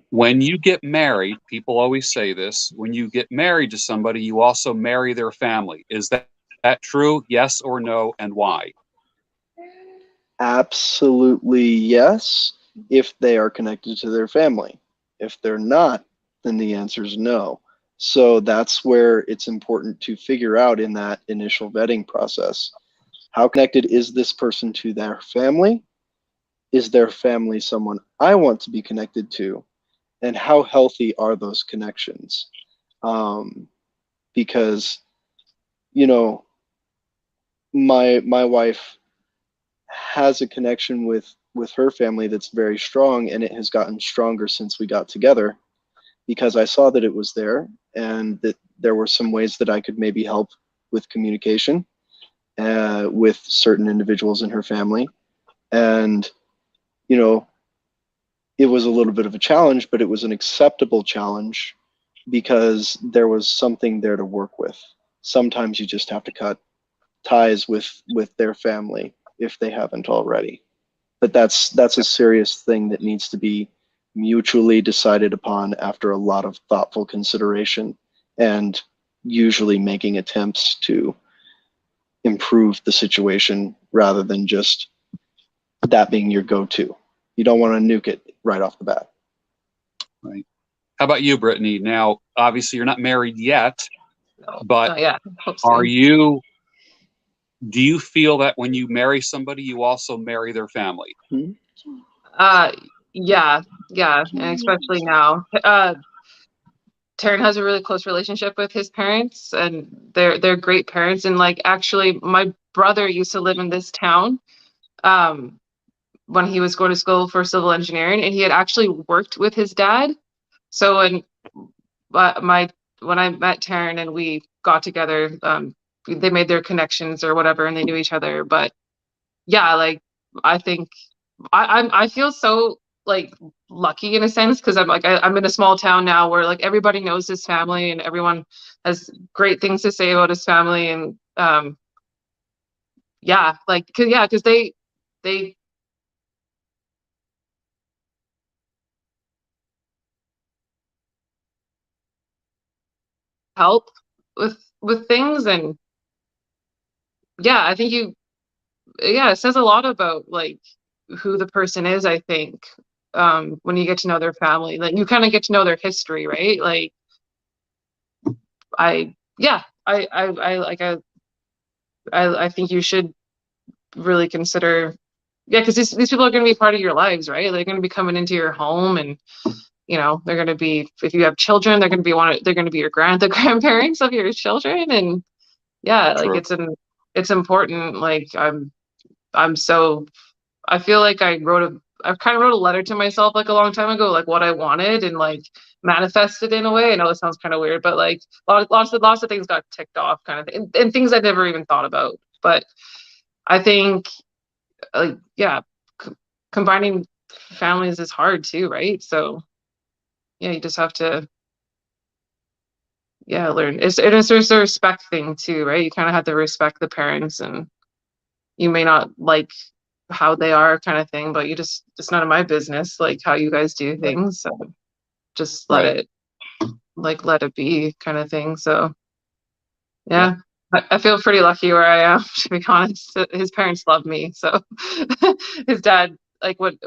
When you get married, people always say this, when you get married to somebody, you also marry their family. Is that true? Yes or no, and why? Absolutely yes, if they are connected to their family. If they're not, then the answer is no. So that's where it's important to figure out in that initial vetting process. How connected is this person to their family? Is their family someone I want to be connected to? And how healthy are those connections? Because, you know, my wife has a connection with her family that's very strong, and it has gotten stronger since we got together because I saw that it was there and that there were some ways that I could maybe help with communication with certain individuals in her family. And, you know, it was a little bit of a challenge, but it was an acceptable challenge because there was something there to work with. Sometimes you just have to cut ties with their family if they haven't already. But that's a serious thing that needs to be mutually decided upon after a lot of thoughtful consideration and usually making attempts to improve the situation rather than just that being your go-to. You don't want to nuke it right off the bat. Right. How about you, Brittany? Now, obviously, you're not married yet, But yeah, hope are soon. you, do you feel that when you marry somebody, you also marry their family? Uh, yeah, yeah, and especially now. Taryn has a really close relationship with his parents, and they're great parents. And like, actually, my brother used to live in this town when he was going to school for civil engineering, and he had actually worked with his dad. So my when I met Taryn and we got together, they made their connections or whatever, and they knew each other. But yeah, like I think I feel so like lucky in a sense because I'm like I'm in a small town now where like everybody knows his family and everyone has great things to say about his family and yeah, like because they help with things. And yeah, I think yeah, it says a lot about like who the person is, I think, when you get to know their family, like you kind of get to know their history, right? Like yeah, I think you should really consider, yeah, because these people are going to be part of your lives, right? They're going to be coming into your home, and they're going to be, if you have children, they're going to be the grandparents of your children. And yeah, like True. it's important. Like I'm so, I feel like I kind of wrote a letter to myself like a long time ago, like what I wanted, and like manifested in a way. I know it sounds kind of weird, but like lots of things got ticked off, kind of, and things I never even thought about. But I think, like, yeah, combining families is hard too, right? So yeah, you just have to, yeah, learn. There's a respect thing too, right? You kind of have to respect the parents, and you may not like how they are, kind of thing, but it's none of my business like how you guys do things. So just Right. let it be, kind of thing. So Yeah. yeah, I feel pretty lucky where I am, to be honest. His parents love me. So his dad, like when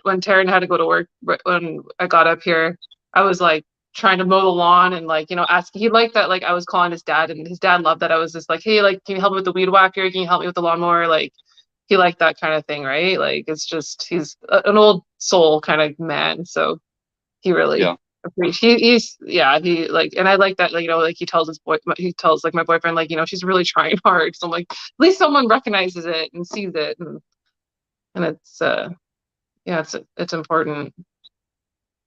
Taryn had to go to work, when I got up here, I was like trying to mow the lawn and like, ask. He liked that, like I was calling his dad, and his dad loved that I was just like, hey, like, can you help me with the weed whacker? Can you help me with the lawnmower? Like, he liked that kind of thing, right? Like, it's just, he's an old soul kind of man. So he really Yeah. appreciate, he's yeah, he like, and I like that, like, like he tells like my boyfriend, like, she's really trying hard. So I'm like, at least someone recognizes it and sees it. And it's yeah, it's important.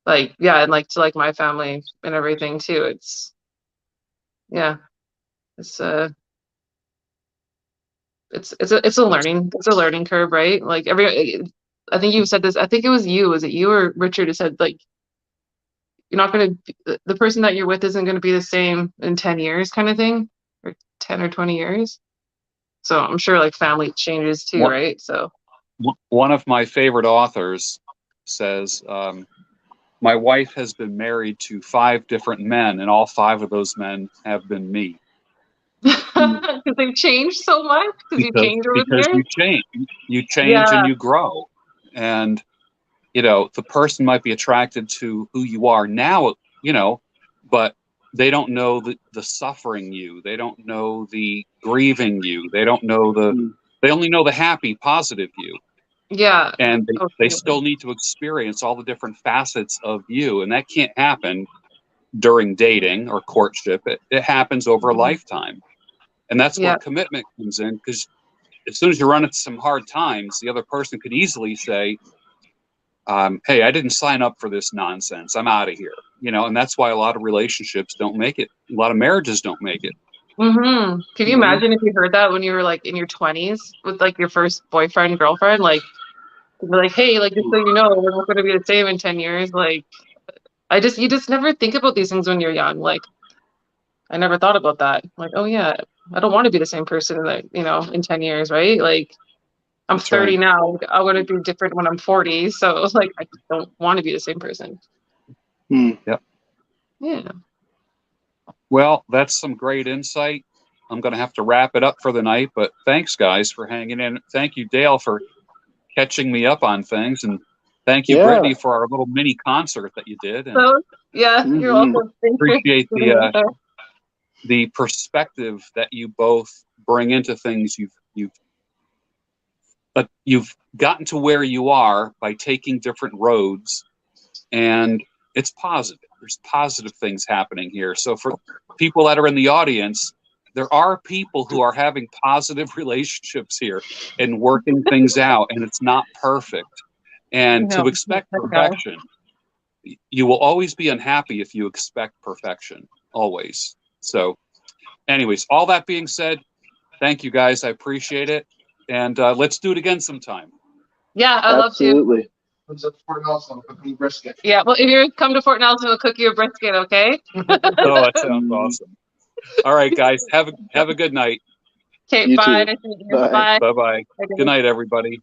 Like, yeah, and like to like my family and everything too. It's, yeah, it's it's a learning curve, right? Like I think you said this, I think it was you, was it you or Richard who said, like, you're not going to, the person that you're with isn't going to be the same in 10 years, kind of thing, or 10 or 20 years. So I'm sure like family changes too, One right? So one of my favorite authors says, my wife has been married to 5 different men, and all 5 of those men have been me. because they've changed so much, because you change over the Because years. you change and Yeah, you grow. And the person might be attracted to who you are now, but they don't know the suffering you. They don't know the grieving you. They don't know they only know the happy, positive you. yeah. And they Totally. still need to experience all the different facets of you. And that can't happen during dating or courtship. It happens over a lifetime. And that's where Yeah, commitment comes in, because as soon as you run into some hard times, the other person could easily say, hey, I didn't sign up for this nonsense. I'm out of here. And that's why a lot of relationships don't make it. A lot of marriages don't make it. Can you imagine if you heard that when you were like in your 20s with like your first boyfriend, girlfriend, like, be like, hey, like, just so you know, we're not going to be the same in 10 years. Like, you just never think about these things when you're young. Like, I never thought about that. Like, oh yeah, I don't want to be the same person in in 10 years, right? Like, I'm That's right. 30 now. I want to be different when I'm 40. So like, I just don't want to be the same person. Yep. Yeah. Well, that's some great insight. I'm going to have to wrap it up for the night, but thanks, guys, for hanging in. Thank you, Dale, for catching me up on things, and thank you, Yeah. Brittany, for our little mini concert that you did. And So yeah, you're welcome. Thanks for appreciate giving me there. the perspective that you both bring into things. You've gotten to where you are by taking different roads, and it's positive. There's positive things happening here. So for people that are in the audience, there are people who are having positive relationships here and working things out, and it's not perfect. And to expect perfection, you will always be unhappy if you expect perfection, always. So anyways, all that being said, thank you guys. I appreciate it. And let's do it again sometime. Yeah, I'd love to. Absolutely. What's up, Fort Nelson? Cooking brisket. Yeah, well, if you come to Fort Nelson, we'll cook you a brisket, okay? Oh, that sounds awesome. All right, guys, have a good night. Okay, You bye. too. Nice to meet you. Bye. Bye. Bye-bye. Good night, everybody.